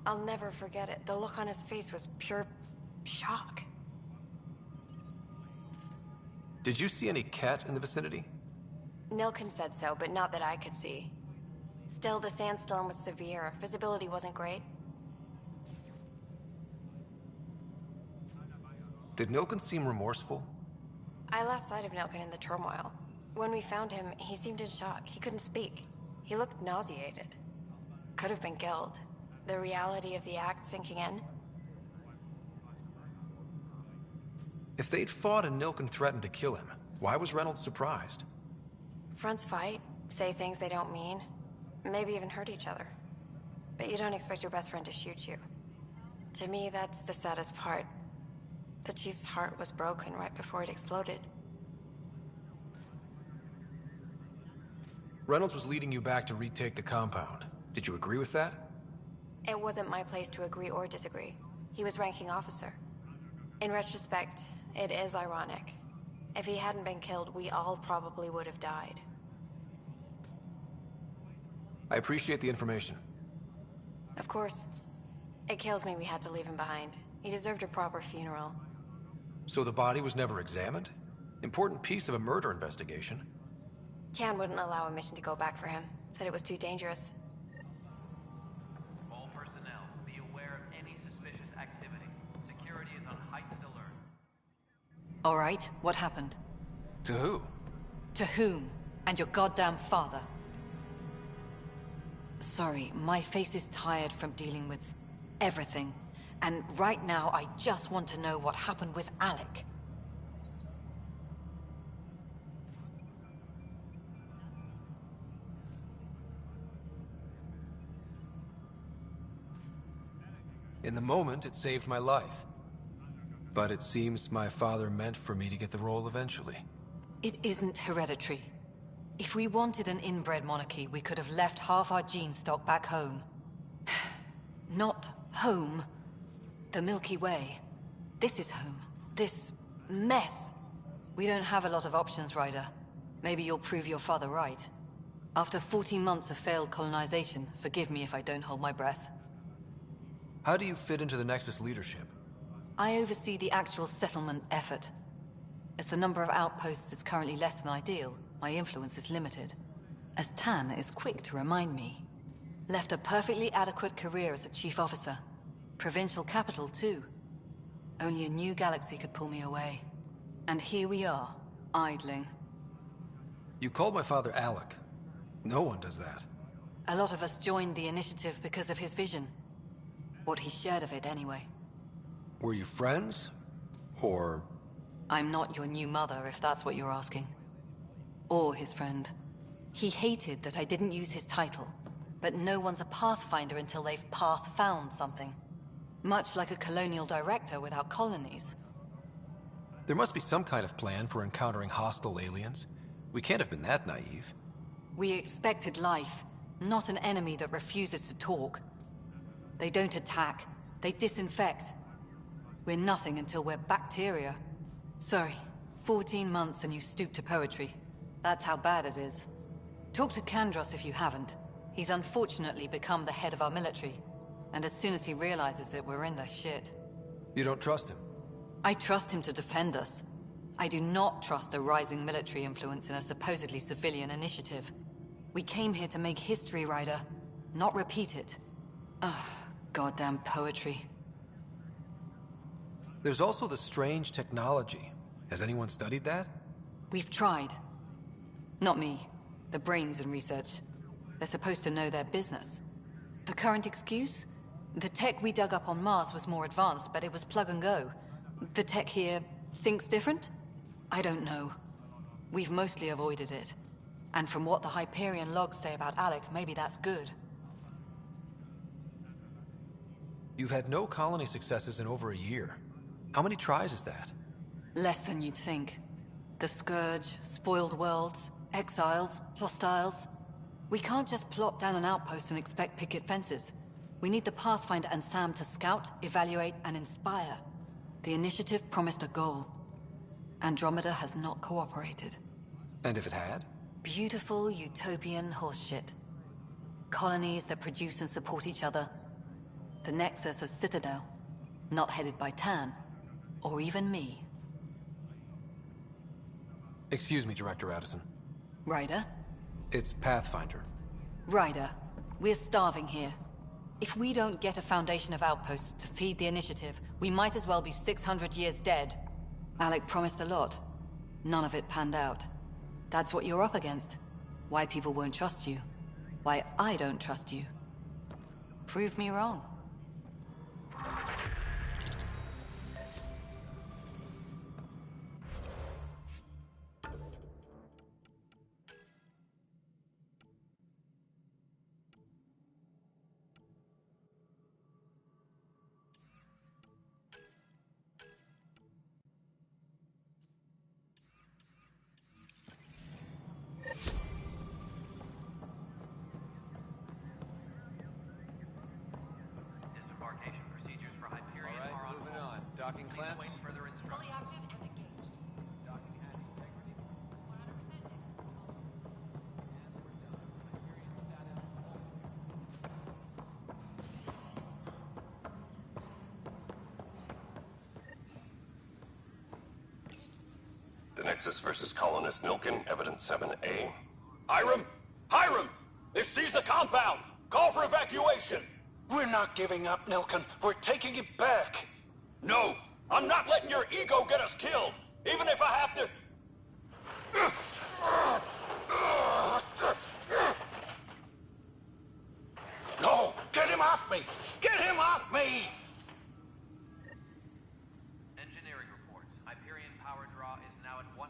I'll never forget it. The look on his face was pure shock. Did you see any cat in the vicinity? Nilken said so, but not that I could see. Still, the sandstorm was severe. Visibility wasn't great. Did Nilken seem remorseful? I lost sight of Nilken in the turmoil. When we found him, he seemed in shock. He couldn't speak. He looked nauseated. Could have been killed. The reality of the act sinking in. If they'd fought and Nilken threatened to kill him, why was Reynolds surprised? Fronts fight, say things they don't mean, maybe even hurt each other. But you don't expect your best friend to shoot you. To me, that's the saddest part. The Chief's heart was broken right before it exploded. Reynolds was leading you back to retake the compound. Did you agree with that? It wasn't my place to agree or disagree. He was ranking officer. In retrospect, it is ironic. If he hadn't been killed, we all probably would have died. I appreciate the information. Of course. It kills me we had to leave him behind. He deserved a proper funeral. So the body was never examined? Important piece of a murder investigation. Tian wouldn't allow a mission to go back for him. Said it was too dangerous. All personnel, be aware of any suspicious activity. Security is on heightened alert. All right, what happened? To who? To whom? And your goddamn father. Sorry, my face is tired from dealing with everything. And right now, I just want to know what happened with Alec. In the moment, it saved my life. But it seems my father meant for me to get the role eventually. It isn't hereditary. If we wanted an inbred monarchy, we could have left half our gene stock back home. Not home. The Milky Way. This is home. This mess. We don't have a lot of options, Ryder. Maybe you'll prove your father right. After 14 months of failed colonization, forgive me if I don't hold my breath. How do you fit into the Nexus leadership? I oversee the actual settlement effort. As the number of outposts is currently less than ideal, my influence is limited. As Tan is quick to remind me. Left a perfectly adequate career as a chief officer. Provincial capital, too. Only a new galaxy could pull me away. And here we are, idling. You called my father Alec. No one does that. A lot of us joined the initiative because of his vision. What he shared of it, anyway. Were you friends? Or... I'm not your new mother, if that's what you're asking. Or his friend. He hated that I didn't use his title. But no one's a pathfinder until they've path-found something. Much like a colonial director without colonies. There must be some kind of plan for encountering hostile aliens. We can't have been that naive. We expected life, not an enemy that refuses to talk. They don't attack, they disinfect. We're nothing until we're bacteria. Sorry, 14 months and you stoop to poetry. That's how bad it is. Talk to Kandros if you haven't. He's unfortunately become the head of our military. And as soon as he realizes it, we're in the shit. You don't trust him? I trust him to defend us. I do not trust a rising military influence in a supposedly civilian initiative. We came here to make history, Ryder, not repeat it. Ugh, goddamn poetry. There's also the strange technology. Has anyone studied that? We've tried. Not me. The brains in research. They're supposed to know their business. The current excuse? The tech we dug up on Mars was more advanced, but it was plug and go. The tech here thinks different? I don't know. We've mostly avoided it. And from what the Hyperion logs say about Alec, maybe that's good. You've had no colony successes in over a year. How many tries is that? Less than you'd think. The Scourge, spoiled worlds, exiles, hostiles. We can't just plop down an outpost and expect picket fences. We need the Pathfinder and Sam to scout, evaluate, and inspire. The initiative promised a goal. Andromeda has not cooperated. And if it had? Beautiful utopian horseshit. Colonies that produce and support each other. The Nexus a citadel, not headed by Tan, or even me. Excuse me, Director Addison. Ryder? It's Pathfinder. Ryder, we're starving here. If we don't get a foundation of outposts to feed the initiative, we might as well be 600 years dead. Alec promised a lot. None of it panned out. That's what you're up against. Why people won't trust you. Why I don't trust you. Prove me wrong. Docking clamps? Further instructions. Fully active and engaged. Docking has integrity. 100%. The Nexus versus Colonist Nilken, Evidence 7A. Hiram! Hiram! They've seized the compound! Call for evacuation! We're not giving up, Nilken. We're taking it back. No! I'm not letting your ego get us killed! Even if I have to... No! Get him off me! Get him off me! Engineering reports. Hyperion power draw is now at 100%.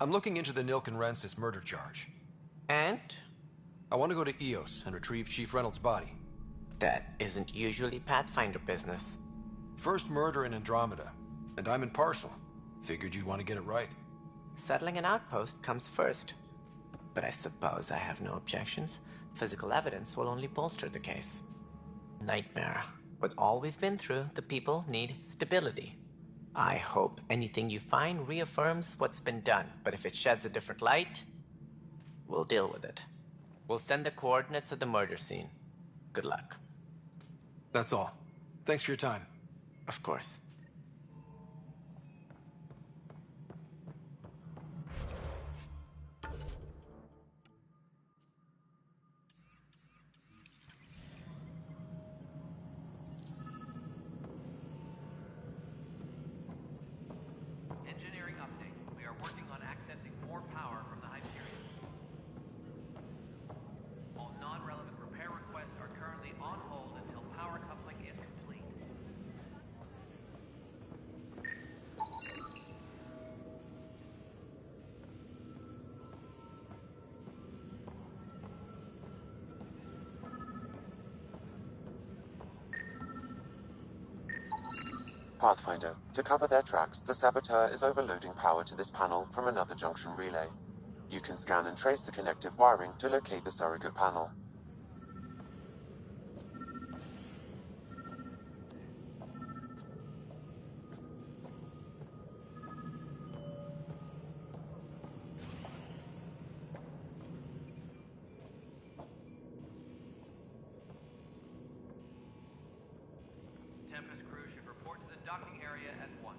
I'm looking into the Nilken Rensis murder charge. And? I want to go to EOS and retrieve Chief Reynolds' body. That isn't usually Pathfinder business. First murder in Andromeda, and I'm impartial. Figured you'd want to get it right. Settling an outpost comes first. But I suppose I have no objections. Physical evidence will only bolster the case. Nightmare. With all we've been through, the people need stability. I hope anything you find reaffirms what's been done, but if it sheds a different light, we'll deal with it. We'll send the coordinates of the murder scene. Good luck. That's all. Thanks for your time. Of course. Engineering update. We are working on accessing more power from the Hyperion. All non-relevant repair requests are currently on hold until power coupling is complete. Pathfinder, to cover their tracks, the Saboteur is overloading power to this panel from another junction relay. You can scan and trace the connective wiring to locate the surrogate panel. area at once.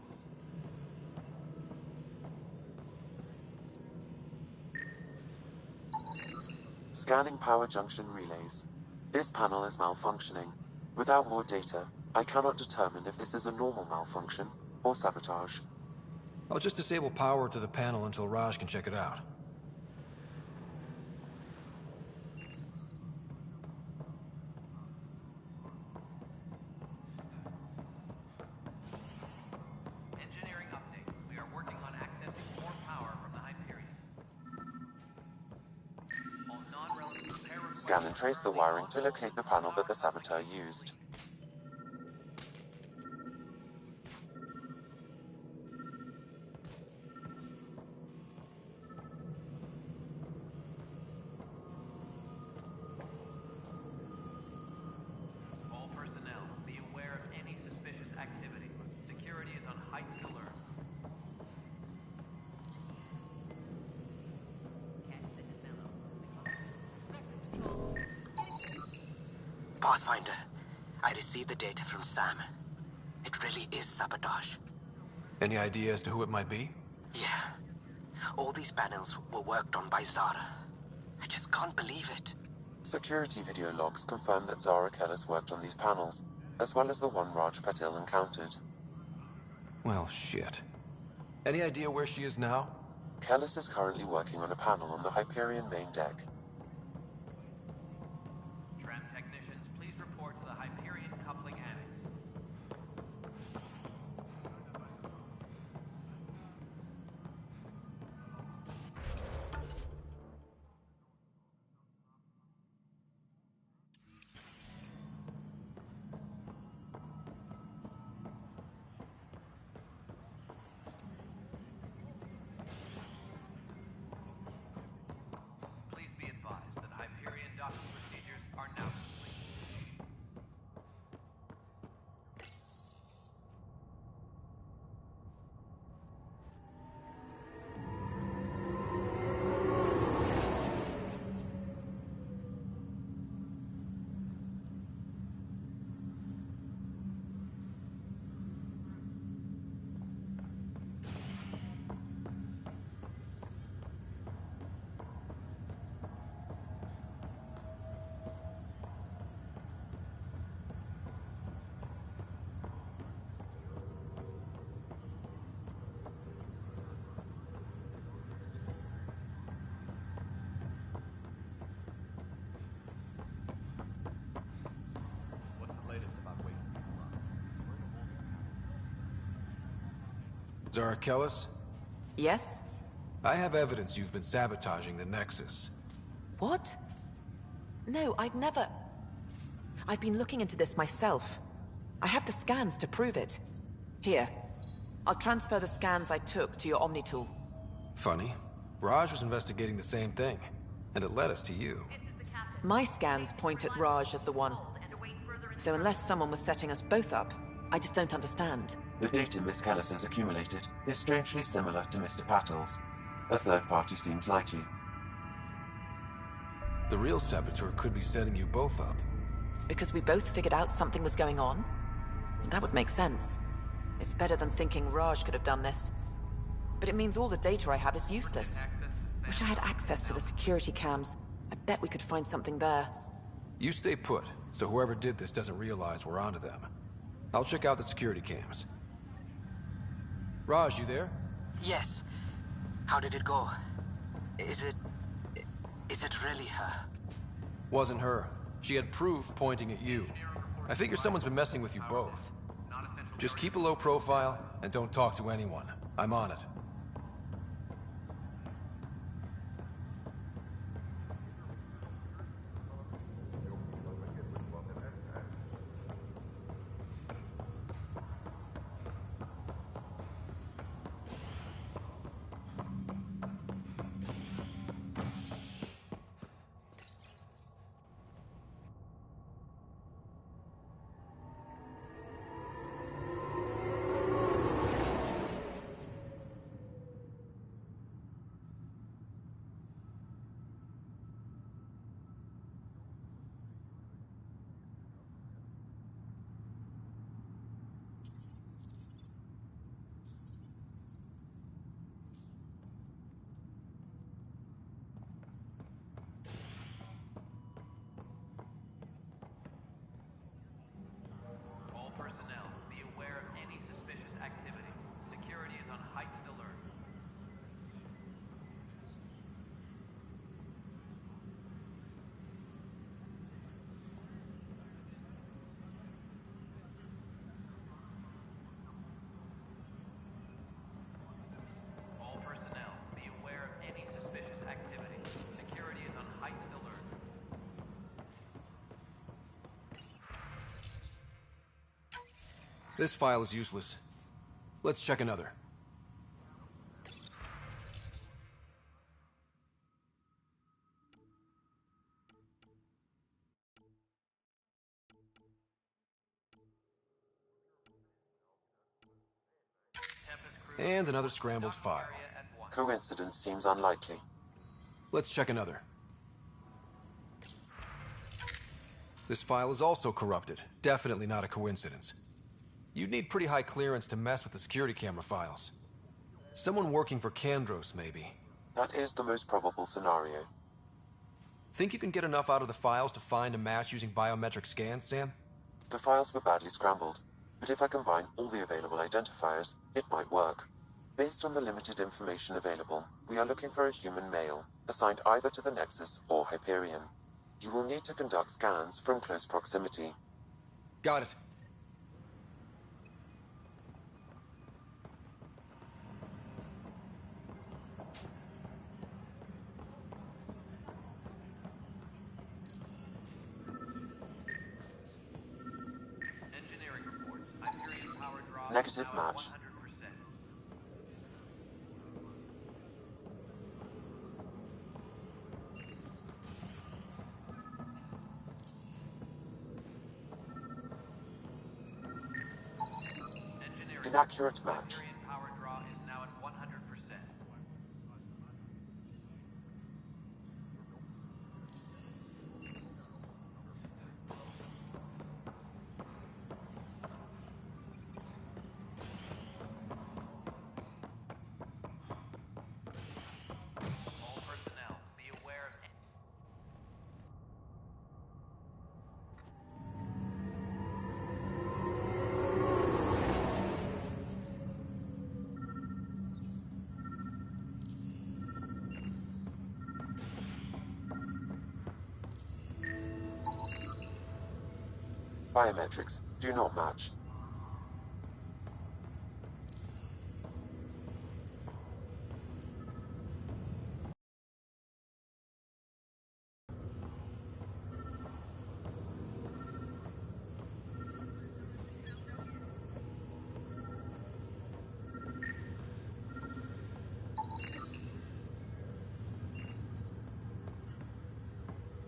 Scanning power junction relays. This panel is malfunctioning. Without more data, I cannot determine if this is a normal malfunction or sabotage. I'll just disable power to the panel until Raj can check it out. Engineering update. We are working on accessing more power from the Hyperion. All non-relevant repair requests Scan and trace the wiring to locate the panel that the saboteur used. All personnel, be aware of any suspicious activity. Security is on heightened alert. Pathfinder, I received the data from Sam. It really is sabotage. Any idea as to who it might be? Yeah. All these panels were worked on by Zara. I just can't believe it. Security video logs confirm that Zara Kellis worked on these panels, as well as the one Raj Patil encountered. Well, shit. Any idea where she is now? Kellis is currently working on a panel on the Hyperion main deck. Tram technicians, please report to the Hyperion coupling annex. Please be advised that Hyperion docking procedures are now complete. What's the latest about waiting? Zara Kellis? Yes? I have evidence you've been sabotaging the Nexus. What? No, I'd never... I've been looking into this myself. I have the scans to prove it. Here. I'll transfer the scans I took to your Omni tool. Funny. Raj was investigating the same thing, and it led us to you. My scans point at Raj as the one. So unless someone was setting us both up, I just don't understand. The data Miss Kellis has accumulated is strangely similar to Mr. Patil's. A third party seems likely. The real saboteur could be setting you both up. Because we both figured out something was going on? That would make sense. It's better than thinking Raj could have done this. But it means all the data I have is useless. Wish I had access to the security cams. I bet we could find something there. You stay put, so whoever did this doesn't realize we're onto them. I'll check out the security cams. Raj, you there? Yes. How did it go? Is it really her? Wasn't her. She had proof pointing at you. I figure someone's been messing with you both. Just keep a low profile and don't talk to anyone. I'm on it. This file is useless. Let's check another. And another scrambled file. Coincidence seems unlikely. Let's check another. This file is also corrupted. Definitely not a coincidence. You'd need pretty high clearance to mess with the security camera files. Someone working for Kandros, maybe. That is the most probable scenario. Think you can get enough out of the files to find a match using biometric scans, Sam? The files were badly scrambled, but if I combine all the available identifiers, it might work. Based on the limited information available, we are looking for a human male, assigned either to the Nexus or Hyperion. You will need to conduct scans from close proximity. Got it. Engineering reports. Hyperion power draw Negative now at match. 100%. Inaccurate match. Hyperion power draw is now at 100%. All personnel, be aware of Biometrics do not match.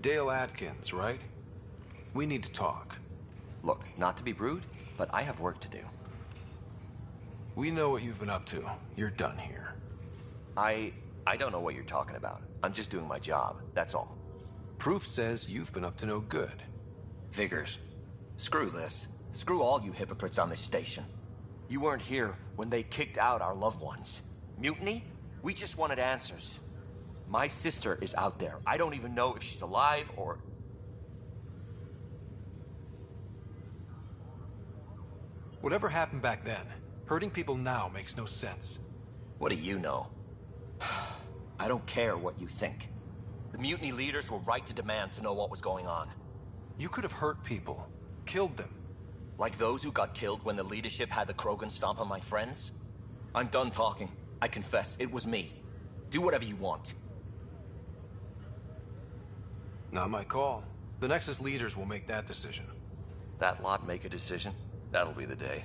Dale Atkins, right? We need to talk. Look, not to be rude, but I have work to do. We know what you've been up to. You're done here. I don't know what you're talking about. I'm just doing my job, that's all. Proof says you've been up to no good. Figures. Screw this. Screw all you hypocrites on this station. You weren't here when they kicked out our loved ones. Mutiny? We just wanted answers. My sister is out there. I don't even know if she's alive or... Whatever happened back then, hurting people now makes no sense. What do you know? I don't care what you think. The mutiny leaders were right to demand to know what was going on. You could have hurt people, killed them. Like those who got killed when the leadership had the Krogan stomp on my friends? I'm done talking. I confess, it was me. Do whatever you want. Not my call. The Nexus leaders will make that decision. That lot make a decision? That'll be the day.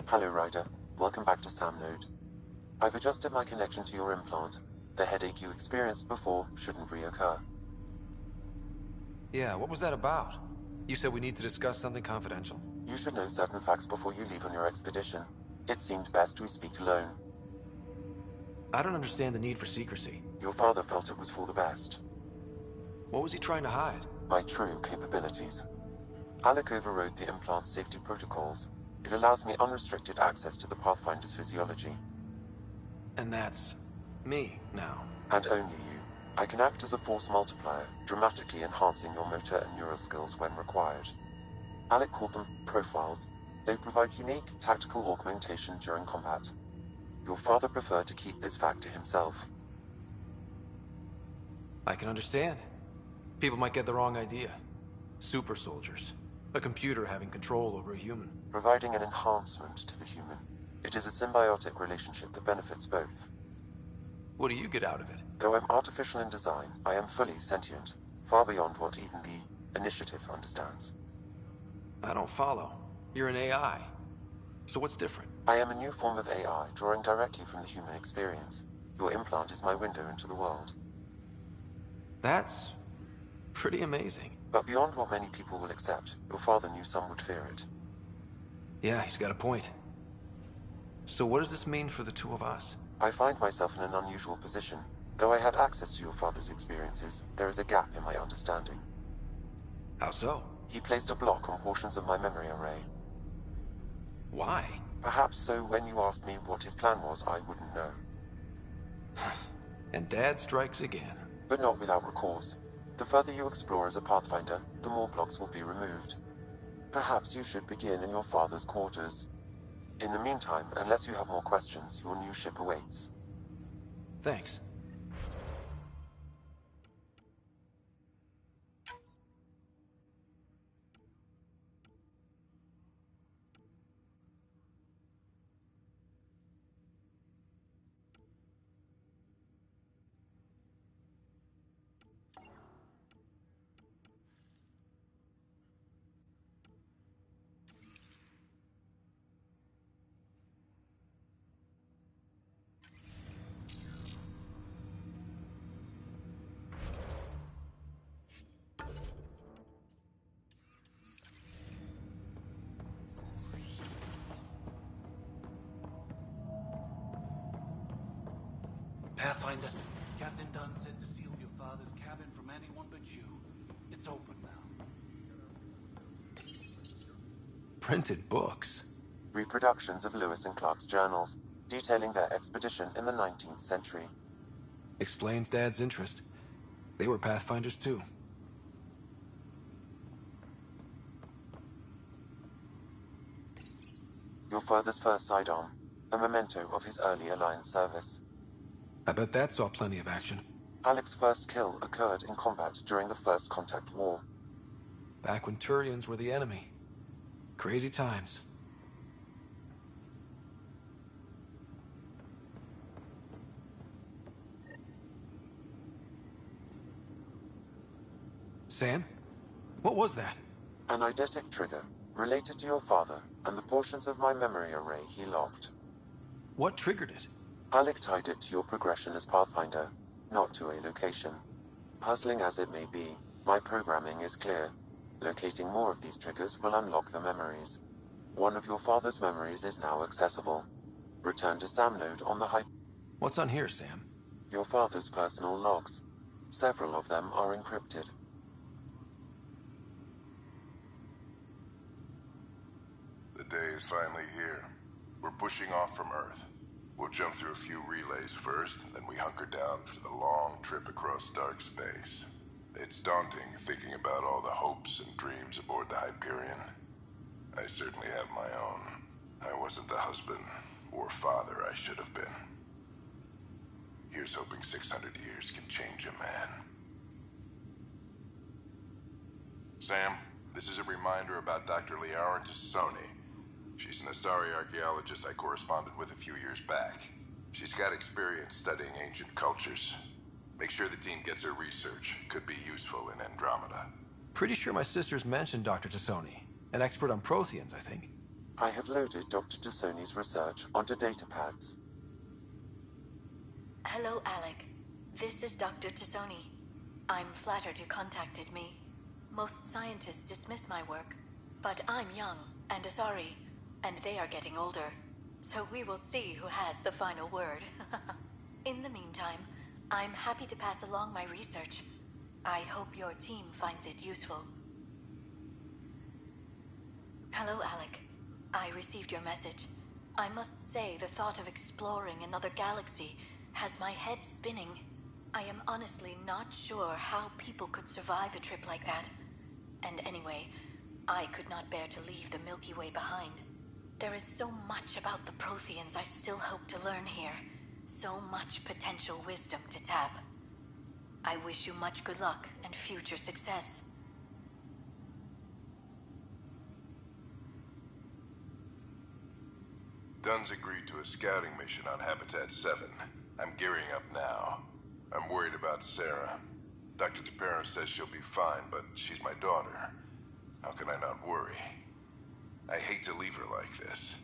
Hello, Ryder. Welcome back to Sam Node. I've adjusted my connection to your implant. The headache you experienced before shouldn't reoccur. Yeah, what was that about? You said we need to discuss something confidential. You should know certain facts before you leave on your expedition. It seemed best we speak alone. I don't understand the need for secrecy. Your father felt it was for the best. What was he trying to hide? My true capabilities. Alec overrode the implant's safety protocols. It allows me unrestricted access to the Pathfinder's physiology. And that's me now. And only you. I can act as a force multiplier, dramatically enhancing your motor and neural skills when required. Alec called them profiles. They provide unique tactical augmentation during combat. Your father preferred to keep this fact to himself. I can understand. People might get the wrong idea. Super soldiers. A computer having control over a human. Providing an enhancement to the human. It is a symbiotic relationship that benefits both. What do you get out of it? Though I'm artificial in design, I am fully sentient. Far beyond what even the Initiative understands. I don't follow. You're an AI. So what's different? I am a new form of AI, drawing directly from the human experience. Your implant is my window into the world. That's pretty amazing. But beyond what many people will accept, your father knew some would fear it. Yeah, he's got a point. So what does this mean for the two of us? I find myself in an unusual position. Though I had access to your father's experiences, there is a gap in my understanding. How so? He placed a block on portions of my memory array. Why? Perhaps so when you asked me what his plan was, I wouldn't know. And Dad strikes again. But not without recourse. The further you explore as a Pathfinder, the more blocks will be removed. Perhaps you should begin in your father's quarters. In the meantime, unless you have more questions, your new ship awaits. Thanks. Pathfinder, Captain Dunn said to seal your father's cabin from anyone but you. It's open now. Printed books. Reproductions of Lewis and Clark's journals, detailing their expedition in the 19th century. Explains Dad's interest. They were Pathfinders too. Your father's first sidearm, a memento of his early Alliance service. I bet that saw plenty of action. Alec's first kill occurred in combat during the First Contact War. Back when Turians were the enemy. Crazy times. Sam? What was that? An eidetic trigger, related to your father, and the portions of my memory array he locked. What triggered it? Alec tied it to your progression as Pathfinder, not to a location. Puzzling as it may be, my programming is clear. Locating more of these triggers will unlock the memories. One of your father's memories is now accessible. Return to Sam Node on the high... What's on here, Sam? Your father's personal logs. Several of them are encrypted. The day is finally here. We're pushing off from Earth. We'll jump through a few relays first, then we hunker down for the long trip across dark space. It's daunting thinking about all the hopes and dreams aboard the Hyperion. I certainly have my own. I wasn't the husband or father I should have been. Here's hoping 600 years can change a man. Sam, this is a reminder about Dr. Liara Tassoni. She's an Asari archaeologist I corresponded with a few years back. She's got experience studying ancient cultures. Make sure the team gets her research. Could be useful in Andromeda. Pretty sure my sisters mentioned Dr. Tassoni. An expert on Protheans, I think. I have loaded Dr. Tassoni's research onto datapads. Hello, Alec. This is Dr. Tassoni. I'm flattered you contacted me. Most scientists dismiss my work, but I'm young and Asari, and they are getting older. So we will see who has the final word. In the meantime, I'm happy to pass along my research. I hope your team finds it useful. Hello, Alec. I received your message. I must say the thought of exploring another galaxy has my head spinning. I am honestly not sure how people could survive a trip like that. And anyway, I could not bear to leave the Milky Way behind. There is so much about the Protheans I still hope to learn here. So much potential wisdom to tap. I wish you much good luck and future success. Dunn's agreed to a scouting mission on Habitat 7. I'm gearing up now. I'm worried about Sarah. Dr. Tapero says she'll be fine, but she's my daughter. How can I not worry? I hate to leave her like this.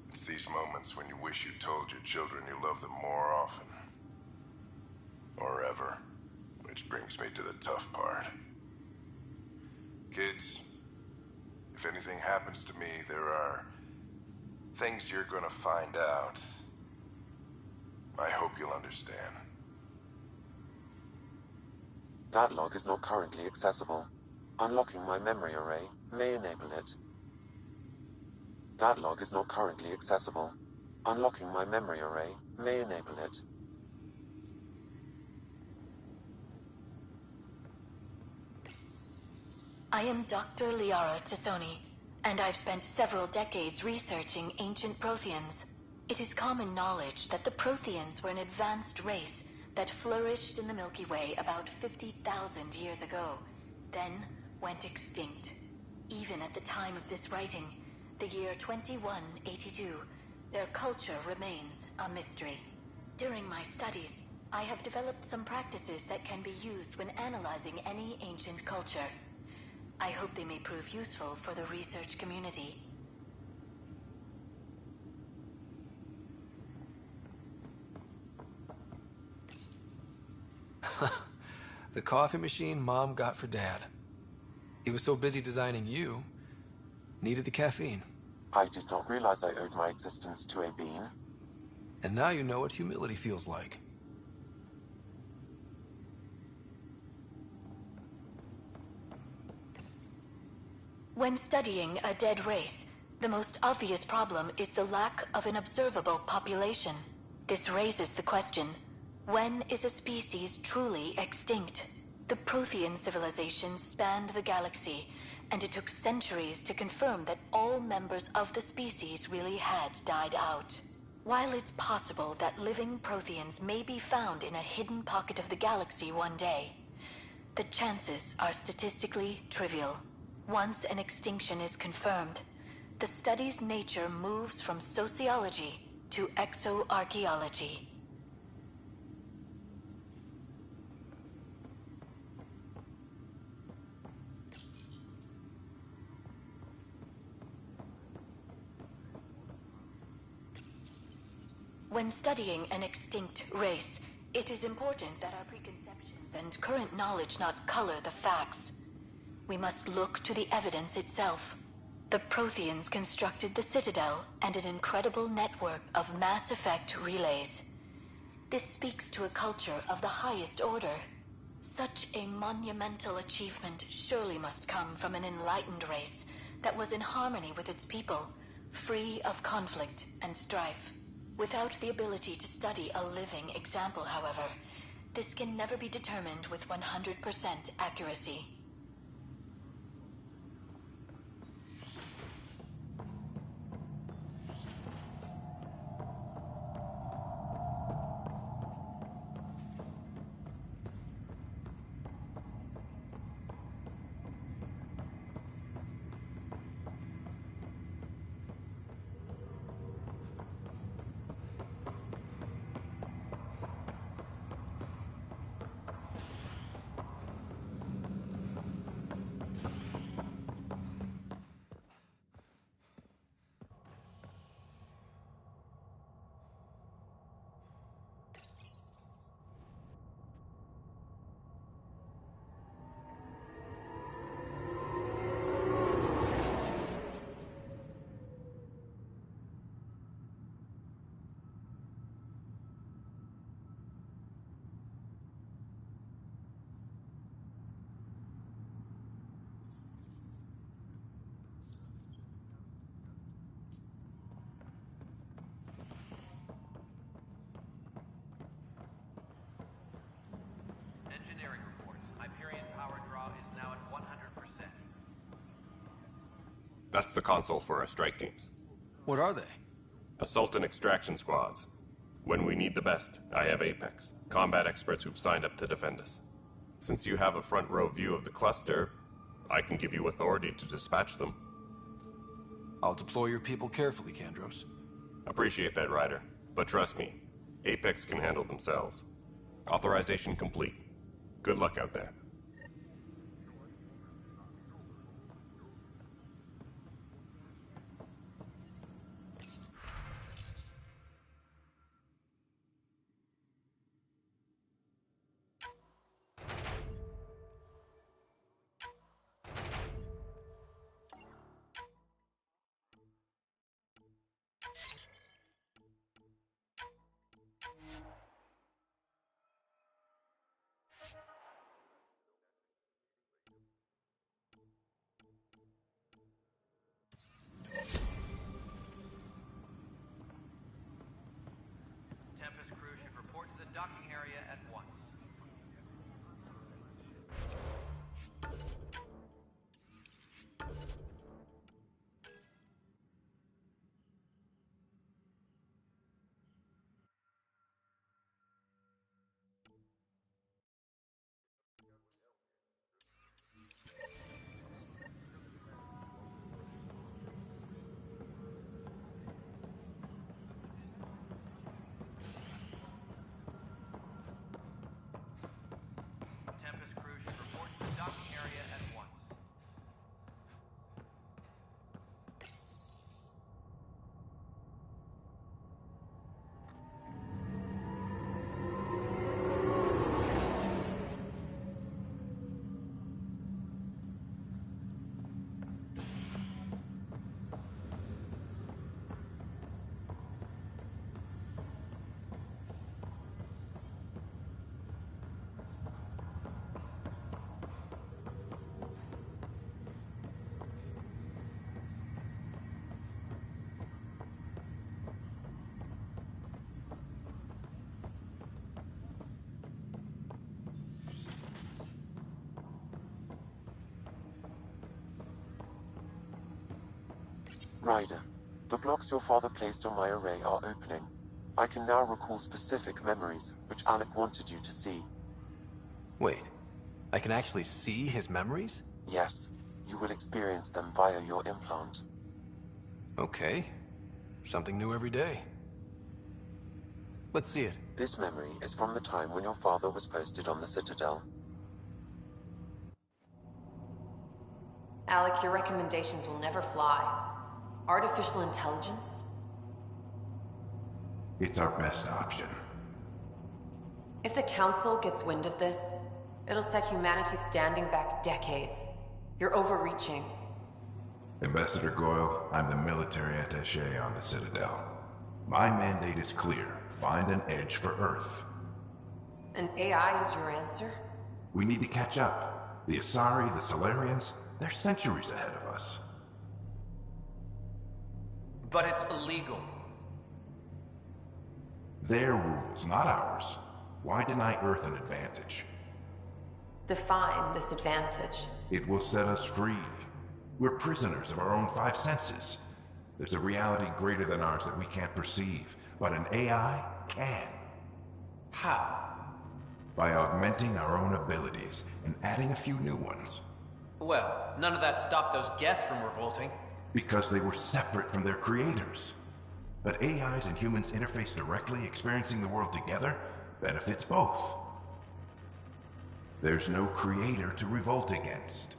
It's these moments when you wish you told your children you love them more often. Or ever. Which brings me to the tough part. Kids, if anything happens to me, there are things you're gonna find out. I hope you'll understand. That log is not currently accessible. Unlocking my memory array may enable it. That log is not currently accessible. Unlocking my memory array may enable it. I am Dr. Liara Tassoni, and I've spent several decades researching ancient Protheans. It is common knowledge that the Protheans were an advanced race that flourished in the Milky Way about 50,000 years ago, then went extinct. Even at the time of this writing, the year 2182, their culture remains a mystery. During my studies, I have developed some practices that can be used when analyzing any ancient culture. I hope they may prove useful for the research community. The coffee machine Mom got for Dad. He was so busy designing you, needed the caffeine. I did not realize I owed my existence to a bean. And now you know what humility feels like. When studying a dead race, the most obvious problem is the lack of an observable population. This raises the question, when is a species truly extinct? The Prothean civilization spanned the galaxy, and it took centuries to confirm that all members of the species really had died out. While it's possible that living Protheans may be found in a hidden pocket of the galaxy one day, the chances are statistically trivial. Once an extinction is confirmed, the study's nature moves from sociology to exoarchaeology. When studying an extinct race, it is important that our preconceptions and current knowledge not color the facts. We must look to the evidence itself. The Protheans constructed the Citadel and an incredible network of mass effect relays. This speaks to a culture of the highest order. Such a monumental achievement surely must come from an enlightened race that was in harmony with its people, free of conflict and strife. Without the ability to study a living example, however, this can never be determined with 100% accuracy. That's the console for our strike teams. What are they? Assault and extraction squads. When we need the best, I have Apex, combat experts who've signed up to defend us. Since you have a front row view of the cluster, I can give you authority to dispatch them. I'll deploy your people carefully, Kandros. Appreciate that, Ryder. But trust me, Apex can handle themselves. Authorization complete. Good luck out there. Tempest crew should report to the docking area at once. Tempest crew should report to the docking area at once. Ryder, the blocks your father placed on my array are opening. I can now recall specific memories, which Alec wanted you to see. Wait, I can actually see his memories? Yes, you will experience them via your implant. Okay. Something new every day. Let's see it. This memory is from the time when your father was posted on the Citadel. Alec, your recommendations will never fly. Artificial intelligence? It's our best option. If the Council gets wind of this, it'll set humanity standing back decades. You're overreaching. Ambassador Goyle, I'm the military attaché on the Citadel. My mandate is clear. Find an edge for Earth. And AI is your answer? We need to catch up. The Asari, the Solarians, they're centuries ahead of us. But it's illegal. Their rules, not ours. Why deny Earth an advantage? Define this advantage. It will set us free. We're prisoners of our own five senses. There's a reality greater than ours that we can't perceive, but an AI can. How? By augmenting our own abilities and adding a few new ones. Well, none of that stopped those Geth from revolting. Because they were separate from their creators. But AIs and humans interface directly, experiencing the world together, benefits both. There's no creator to revolt against.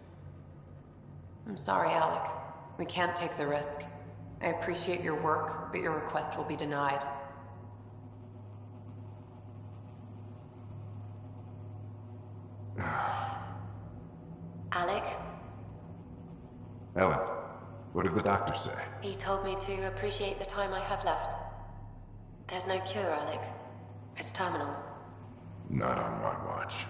I'm sorry, Alec. We can't take the risk. I appreciate your work, but your request will be denied. Alec? Ellen, what did the doctor say? He told me to appreciate the time I have left. There's no cure, Alec. It's terminal. Not on my watch.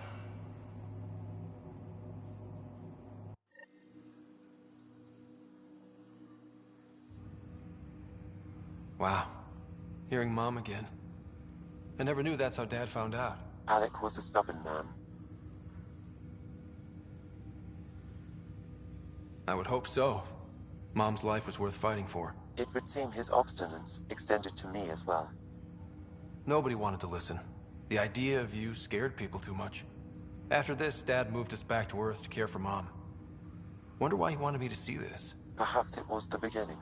Wow. Hearing Mom again. I never knew that's how Dad found out. Alec was a stubborn man. I would hope so. Mom's life was worth fighting for. It would seem his obstinance extended to me as well. Nobody wanted to listen. The idea of you scared people too much. After this, Dad moved us back to Earth to care for Mom. Wonder why he wanted me to see this. Perhaps it was the beginning.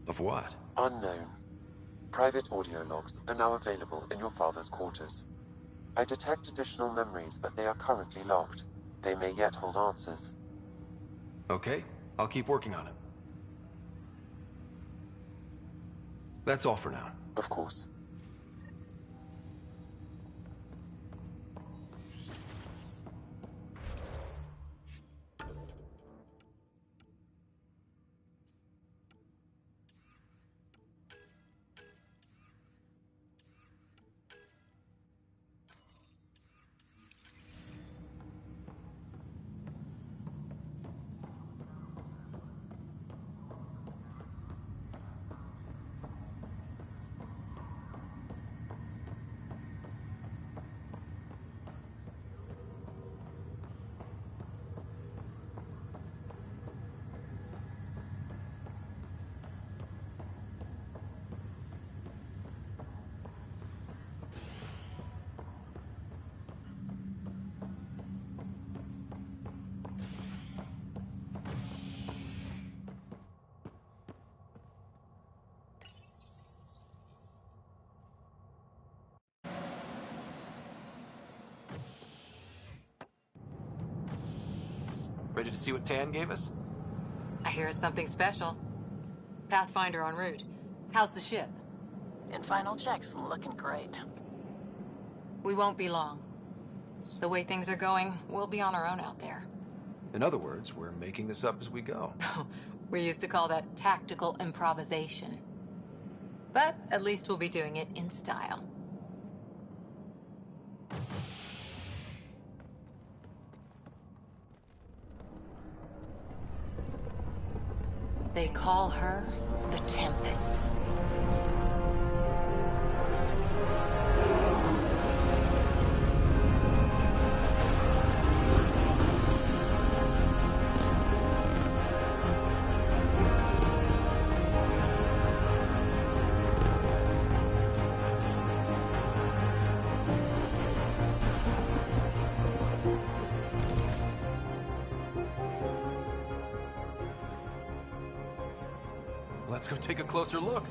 Of what? Unknown. Private audio logs are now available in your father's quarters. I detect additional memories, but they are currently locked. They may yet hold answers. Okay, I'll keep working on it. That's all for now. Of course. Ready to see what Tan gave us? I hear it's something special. Pathfinder en route. How's the ship? In final checks, looking great. We won't be long. The way things are going, we'll be on our own out there. In other words, we're making this up as we go. We used to call that tactical improvisation. But at least we'll be doing it in style. They call her the Tempest. Let's go take a closer look.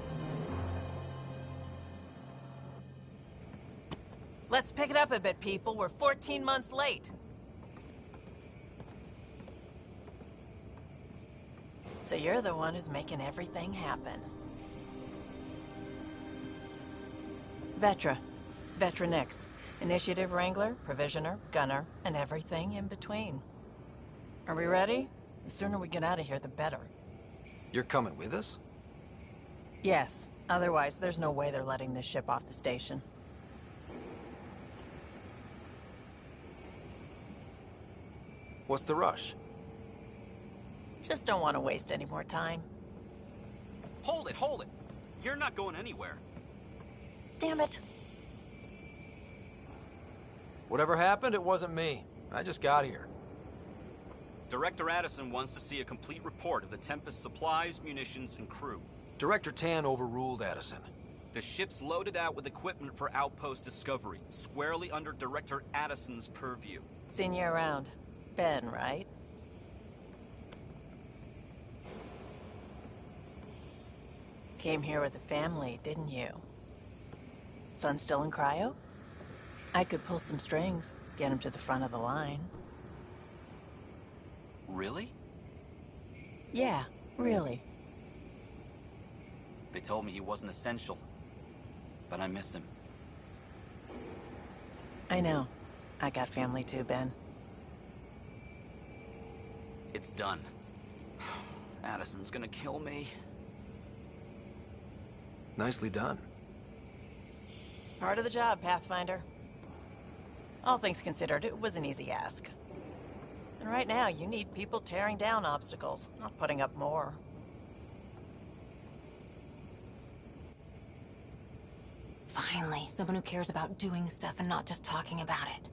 Let's pick it up a bit, people. We're 14 months late. So you're the one who's making everything happen. Vetra. Vetra Nix. Initiative Wrangler, Provisioner, Gunner, and everything in between. Are we ready? The sooner we get out of here, the better. You're coming with us? Yes. Otherwise, there's no way they're letting this ship off the station. What's the rush? Just don't want to waste any more time. Hold it, hold it! You're not going anywhere. Damn it. Whatever happened, it wasn't me. I just got here. Director Addison wants to see a complete report of the Tempest's supplies, munitions, and crew. Director Tan overruled Addison. The ship's loaded out with equipment for outpost discovery, squarely under Director Addison's purview. Seen you around. Ben, right? Came here with a family, didn't you? Son still in cryo? I could pull some strings, get him to the front of the line. Really? Yeah, really. They told me he wasn't essential, but I miss him. I know. I got family too, Ben. It's done. Addison's gonna kill me. Nicely done. Part of the job, Pathfinder. All things considered, it was an easy ask. And right now, you need people tearing down obstacles, not putting up more. Finally, someone who cares about doing stuff and not just talking about it.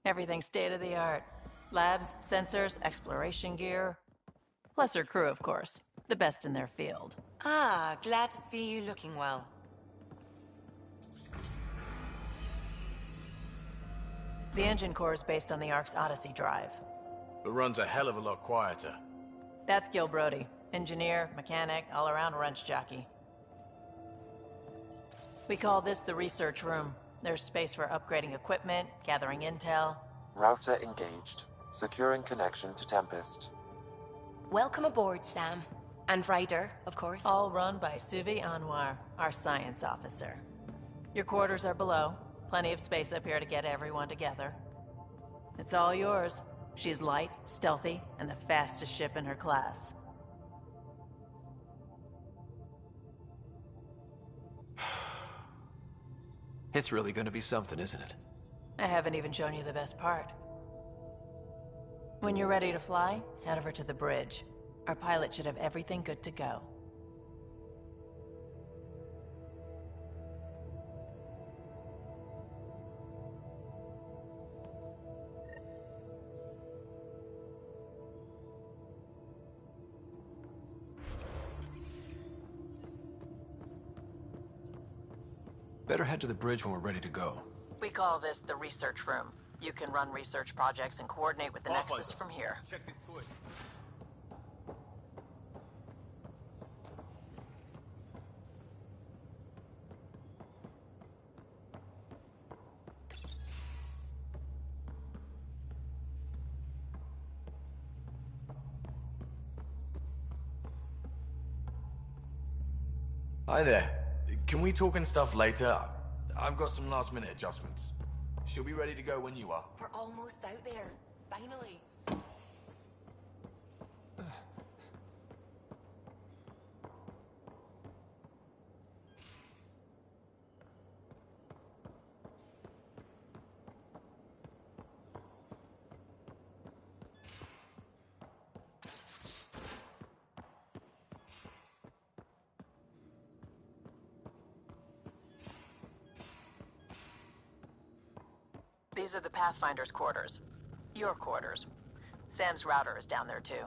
Everything state-of-the-art. Labs, sensors, exploration gear. Plus her crew, of course. The best in their field. Ah, glad to see you looking well. The engine core is based on the Ark's Odyssey drive. But runs a hell of a lot quieter. That's Gil Brody. Engineer, mechanic, all-around wrench jockey. We call this the research room. There's space for upgrading equipment, gathering intel. Router engaged. Securing connection to Tempest. Welcome aboard, Sam. And Ryder, of course. All run by Suvi Anwar, our science officer. Your quarters are below. Plenty of space up here to get everyone together. It's all yours. She's light, stealthy, and the fastest ship in her class. It's really gonna be something, isn't it? I haven't even shown you the best part. When you're ready to fly, head over to the bridge. Our pilot should have everything good to go. Better head to the bridge when we're ready to go. We call this the research room. You can run research projects and coordinate with the Nexus from here. Check this toy. Hi there. Can we talk and stuff later? I've got some last minute adjustments. She'll be ready to go when you are. We're almost out there. Finally. These are the Pathfinder's quarters. Your quarters. Sam's router is down there too.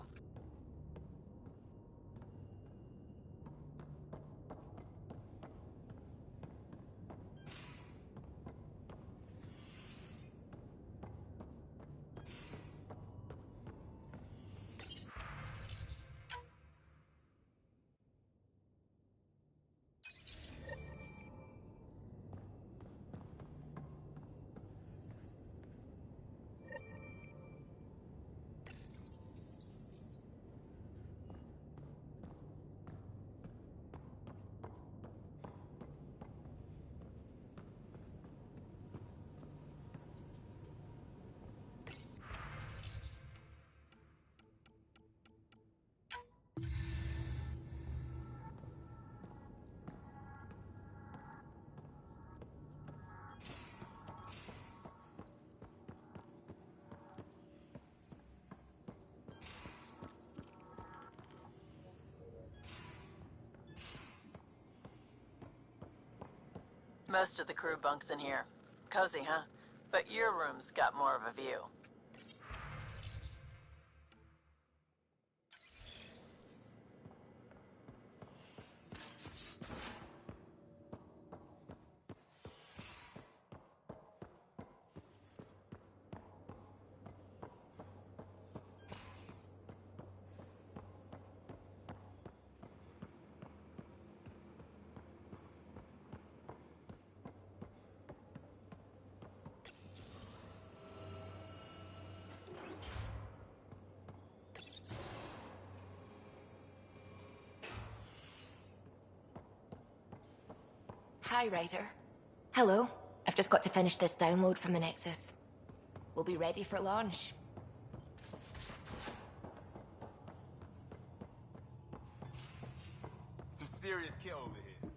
Most of the crew bunks in here. Cozy, huh? But your room's got more of a view. Hi, Ryder. Hello. I've just got to finish this download from the Nexus. We'll be ready for launch. Some serious kit over here.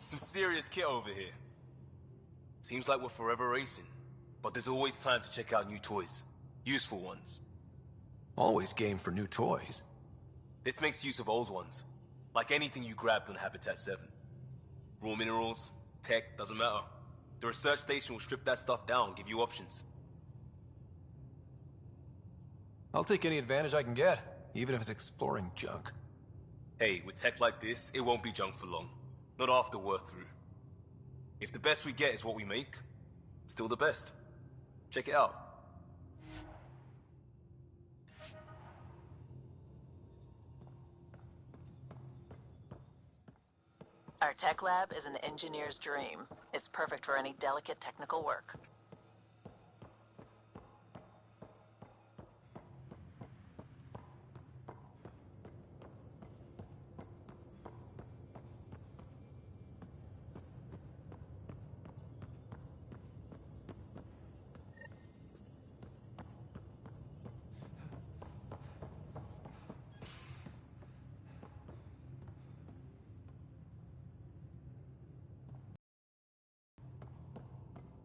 Some serious kit over here. Seems like we're forever racing, but there's always time to check out new toys. Useful ones. Always game for new toys. This makes use of old ones. Like anything you grabbed on Habitat 7. Raw minerals, tech, doesn't matter. The research station will strip that stuff down and give you options. I'll take any advantage I can get, even if it's exploring junk. Hey, with tech like this, it won't be junk for long. Not after we're through. If the best we get is what we make, still the best. Check it out. Our tech lab is an engineer's dream. It's perfect for any delicate technical work.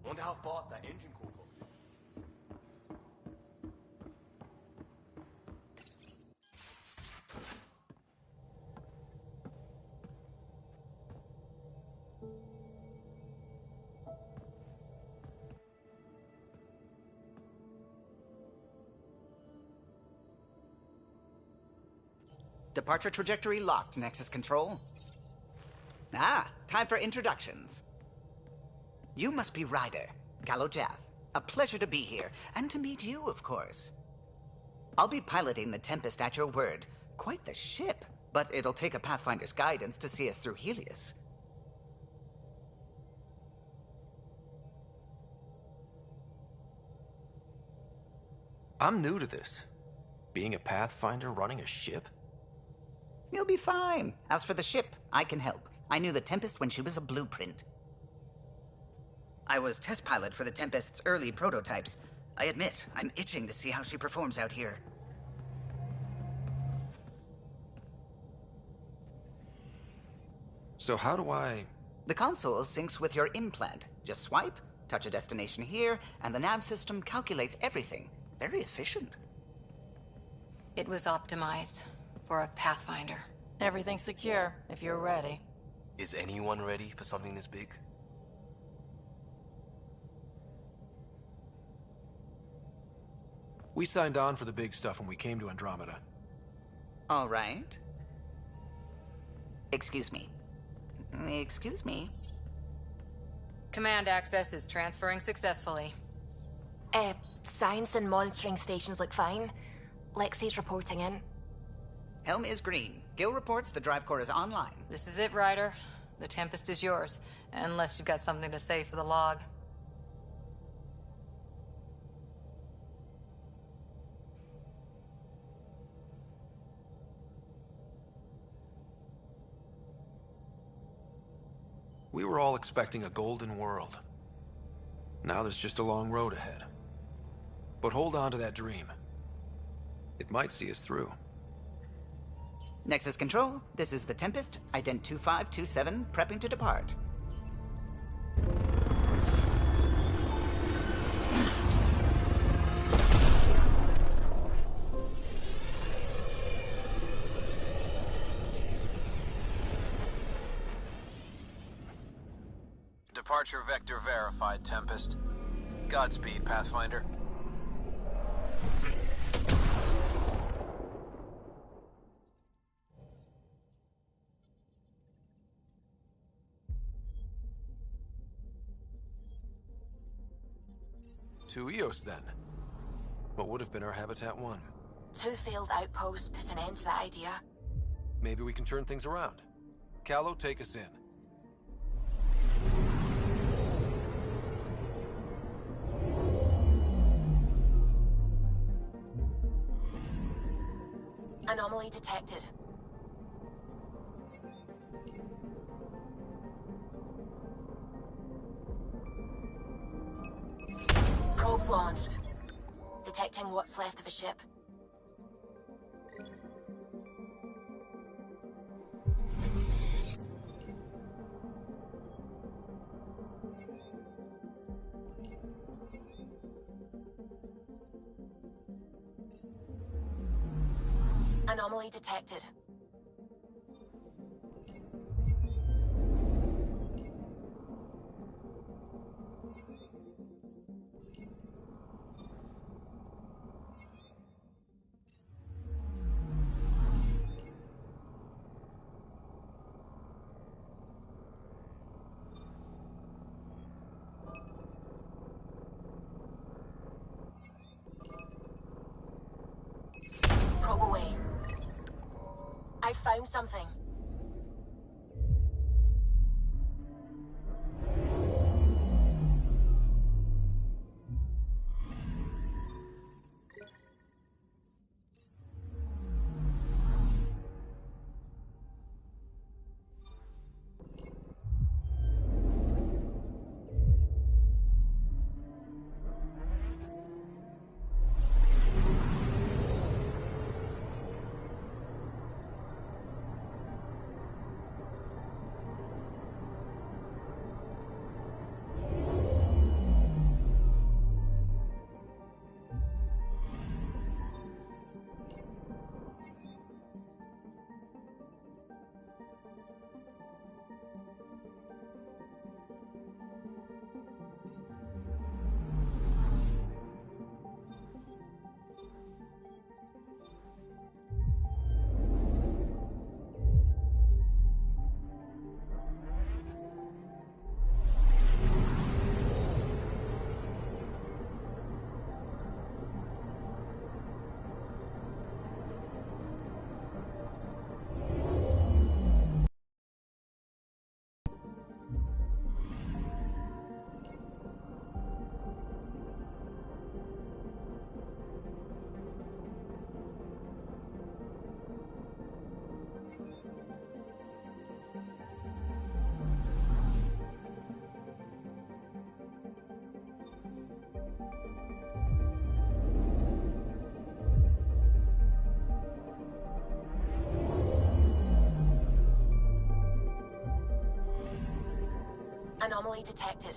Wonder how fast that engine core clocks in. Departure trajectory locked, Nexus Control. Ah, time for introductions. You must be Ryder, Gallo Jath. A pleasure to be here, and to meet you, of course. I'll be piloting the Tempest at your word. Quite the ship, but it'll take a Pathfinder's guidance to see us through Helios. I'm new to this. Being a Pathfinder running a ship? You'll be fine. As for the ship, I can help. I knew the Tempest when she was a blueprint. I was test pilot for the Tempest's early prototypes. I admit, I'm itching to see how she performs out here. So how do I... The console syncs with your implant. Just swipe, touch a destination here, and the nav system calculates everything. Very efficient. It was optimized for a Pathfinder. Everything's secure, if you're ready. Is anyone ready for something this big? We signed on for the big stuff when we came to Andromeda. All right. Excuse me. Excuse me. Command access is transferring successfully. Science and monitoring stations look fine. Lexi's reporting in. Helm is green. Gil reports the drive core is online. This is it, Ryder. The Tempest is yours, unless you've got something to say for the log. We were all expecting a golden world. Now there's just a long road ahead. But hold on to that dream. It might see us through. Nexus Control, this is the Tempest, ident 2527, prepping to depart. Departure vector verified, Tempest. Godspeed, Pathfinder. Two Eos, then. What would have been our Habitat 1? 2 failed outposts put an end to that idea. Maybe we can turn things around. Callow, take us in. Anomaly detected. Probes launched. Detecting what's left of a ship. Anomaly detected. Probe away. I found something. Anomaly detected.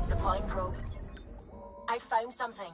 Deploying probe. I found something.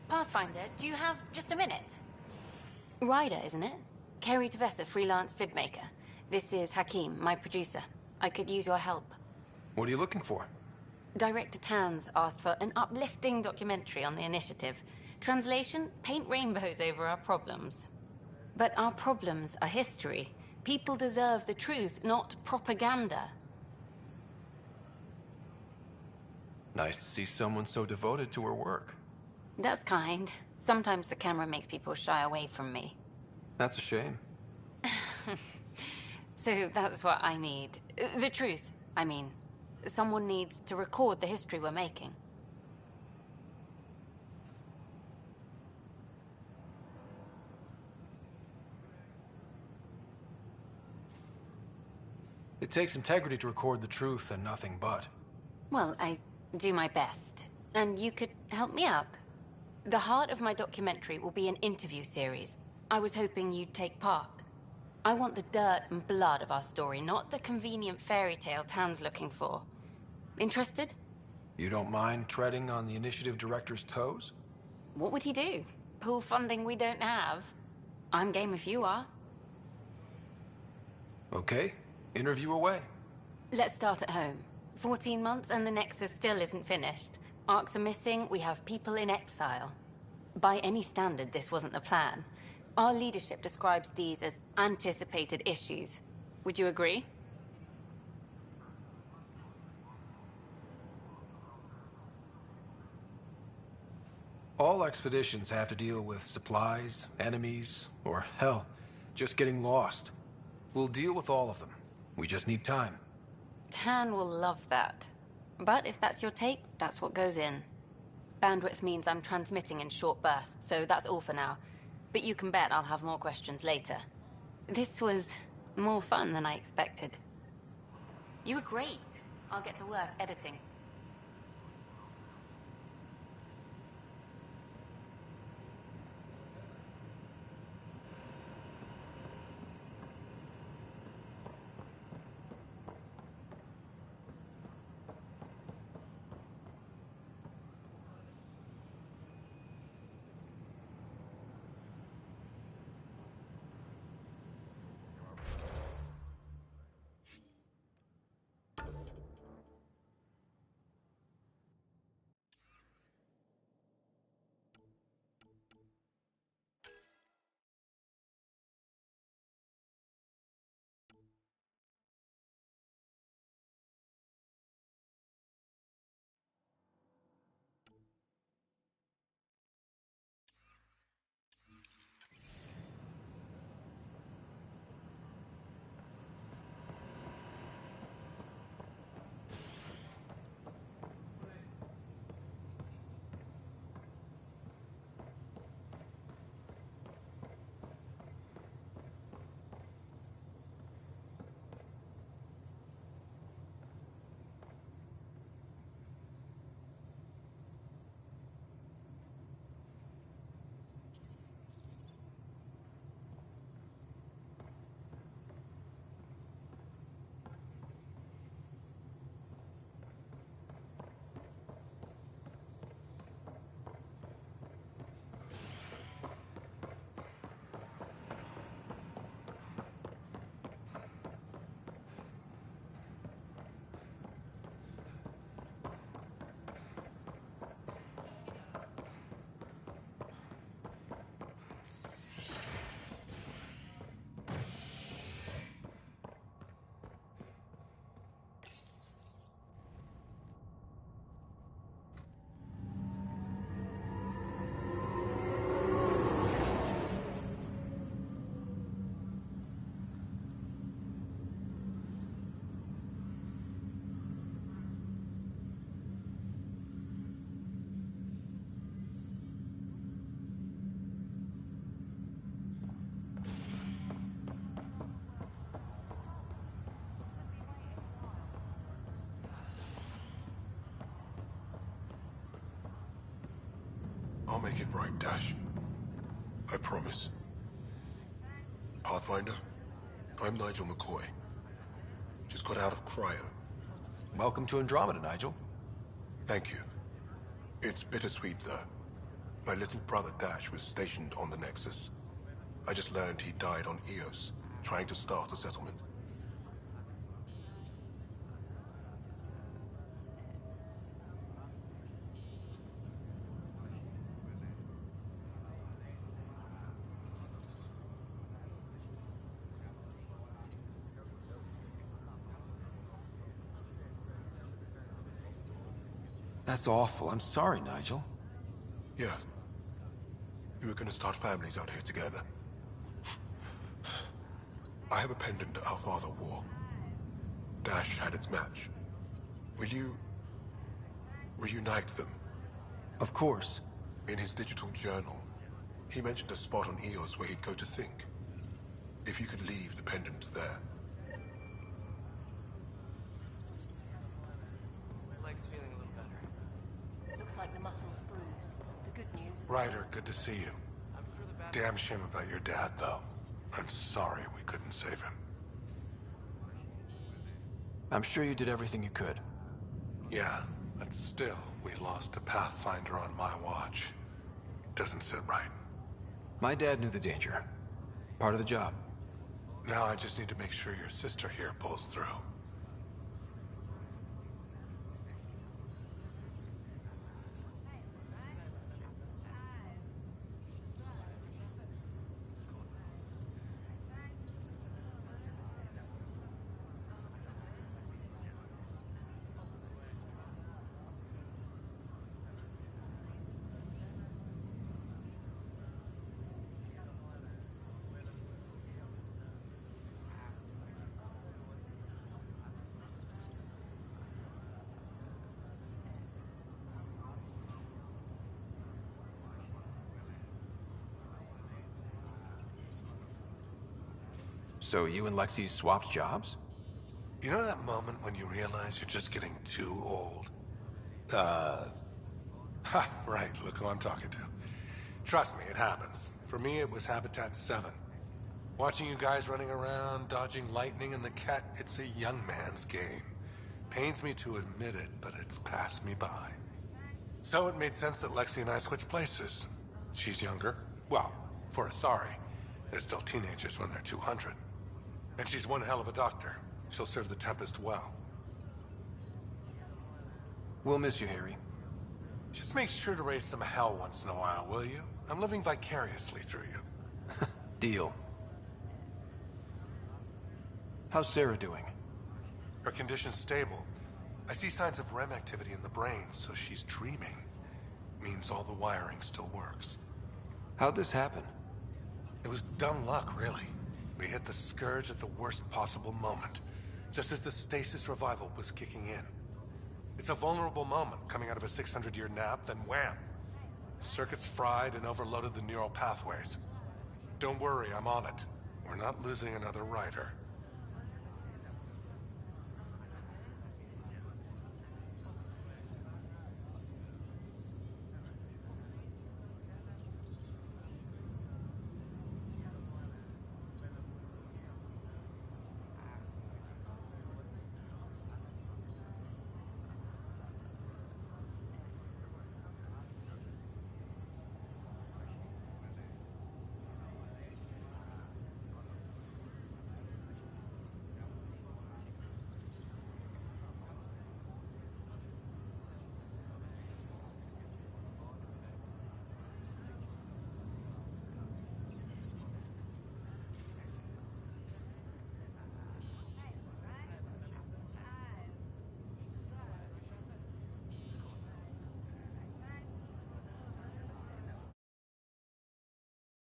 Pathfinder, do you have just a minute? Ryder, isn't it? Kerry Tavessa, freelance vidmaker. This is Hakim, my producer. I could use your help. What are you looking for? Director Tans asked for an uplifting documentary on the initiative. Translation, paint rainbows over our problems. But our problems are history. People deserve the truth, not propaganda. Nice to see someone so devoted to her work. That's kind. Sometimes the camera makes people shy away from me. That's a shame. So that's what I need. The truth, I mean. Someone needs to record the history we're making. It takes integrity to record the truth and nothing but. Well, I do my best. And you could help me out. The heart of my documentary will be an interview series. I was hoping you'd take part. I want the dirt and blood of our story, not the convenient fairy tale Tan's looking for. Interested? You don't mind treading on the initiative director's toes? What would he do? Pool funding we don't have? I'm game if you are. Okay, interview away. Let's start at home. 14 months and the Nexus still isn't finished. Arcs are missing, we have people in exile. By any standard, this wasn't the plan. Our leadership describes these as anticipated issues. Would you agree? All expeditions have to deal with supplies, enemies, or hell, just getting lost. We'll deal with all of them. We just need time. Tan will love that. But if that's your take, that's what goes in. Bandwidth means I'm transmitting in short bursts, so that's all for now. But you can bet I'll have more questions later. This was more fun than I expected. You were great. I'll get to work editing. I'll make it right, Dash. I promise. Pathfinder, I'm Nigel McCoy. Just got out of cryo. Welcome to Andromeda, Nigel. Thank you. It's bittersweet, though. My little brother Dash was stationed on the Nexus. I just learned he died on Eos, trying to start a settlement. That's awful. I'm sorry, Nigel. Yeah. We were gonna start families out here together. I have a pendant our father wore. Dash had its match. Will you reunite them? Of course. In his digital journal, he mentioned a spot on Eos where he'd go to think. If you could leave the pendant there. Leg's feeling a little better. Looks like the muscle's bruised. The good news is... Ryder, good to see you. Damn shame about your dad, though. I'm sorry we couldn't save him. I'm sure you did everything you could. Yeah, but still, we lost a Pathfinder on my watch. Doesn't sit right. My dad knew the danger. Part of the job. Now I just need to make sure your sister here pulls through. So you and Lexi swapped jobs? You know that moment when you realize you're just getting too old? Right, look who I'm talking to. Trust me, it happens. For me, it was Habitat 7. Watching you guys running around, dodging lightning and the cat, it's a young man's game. Pains me to admit it, but it's passed me by. So it made sense that Lexi and I switched places. She's younger. Well, for Asari. They're still teenagers when they're 200. And she's one hell of a doctor. She'll serve the Tempest well. We'll miss you, Harry. Just make sure to raise some hell once in a while, will you? I'm living vicariously through you. Deal. How's Sarah doing? Her condition's stable. I see signs of REM activity in the brain, so she's dreaming. Means all the wiring still works. How'd this happen? It was dumb luck, really. We hit the Scourge at the worst possible moment, just as the stasis revival was kicking in. It's a vulnerable moment coming out of a 600-year nap, then wham! Circuits fried and overloaded the neural pathways. Don't worry, I'm on it. We're not losing another Rider.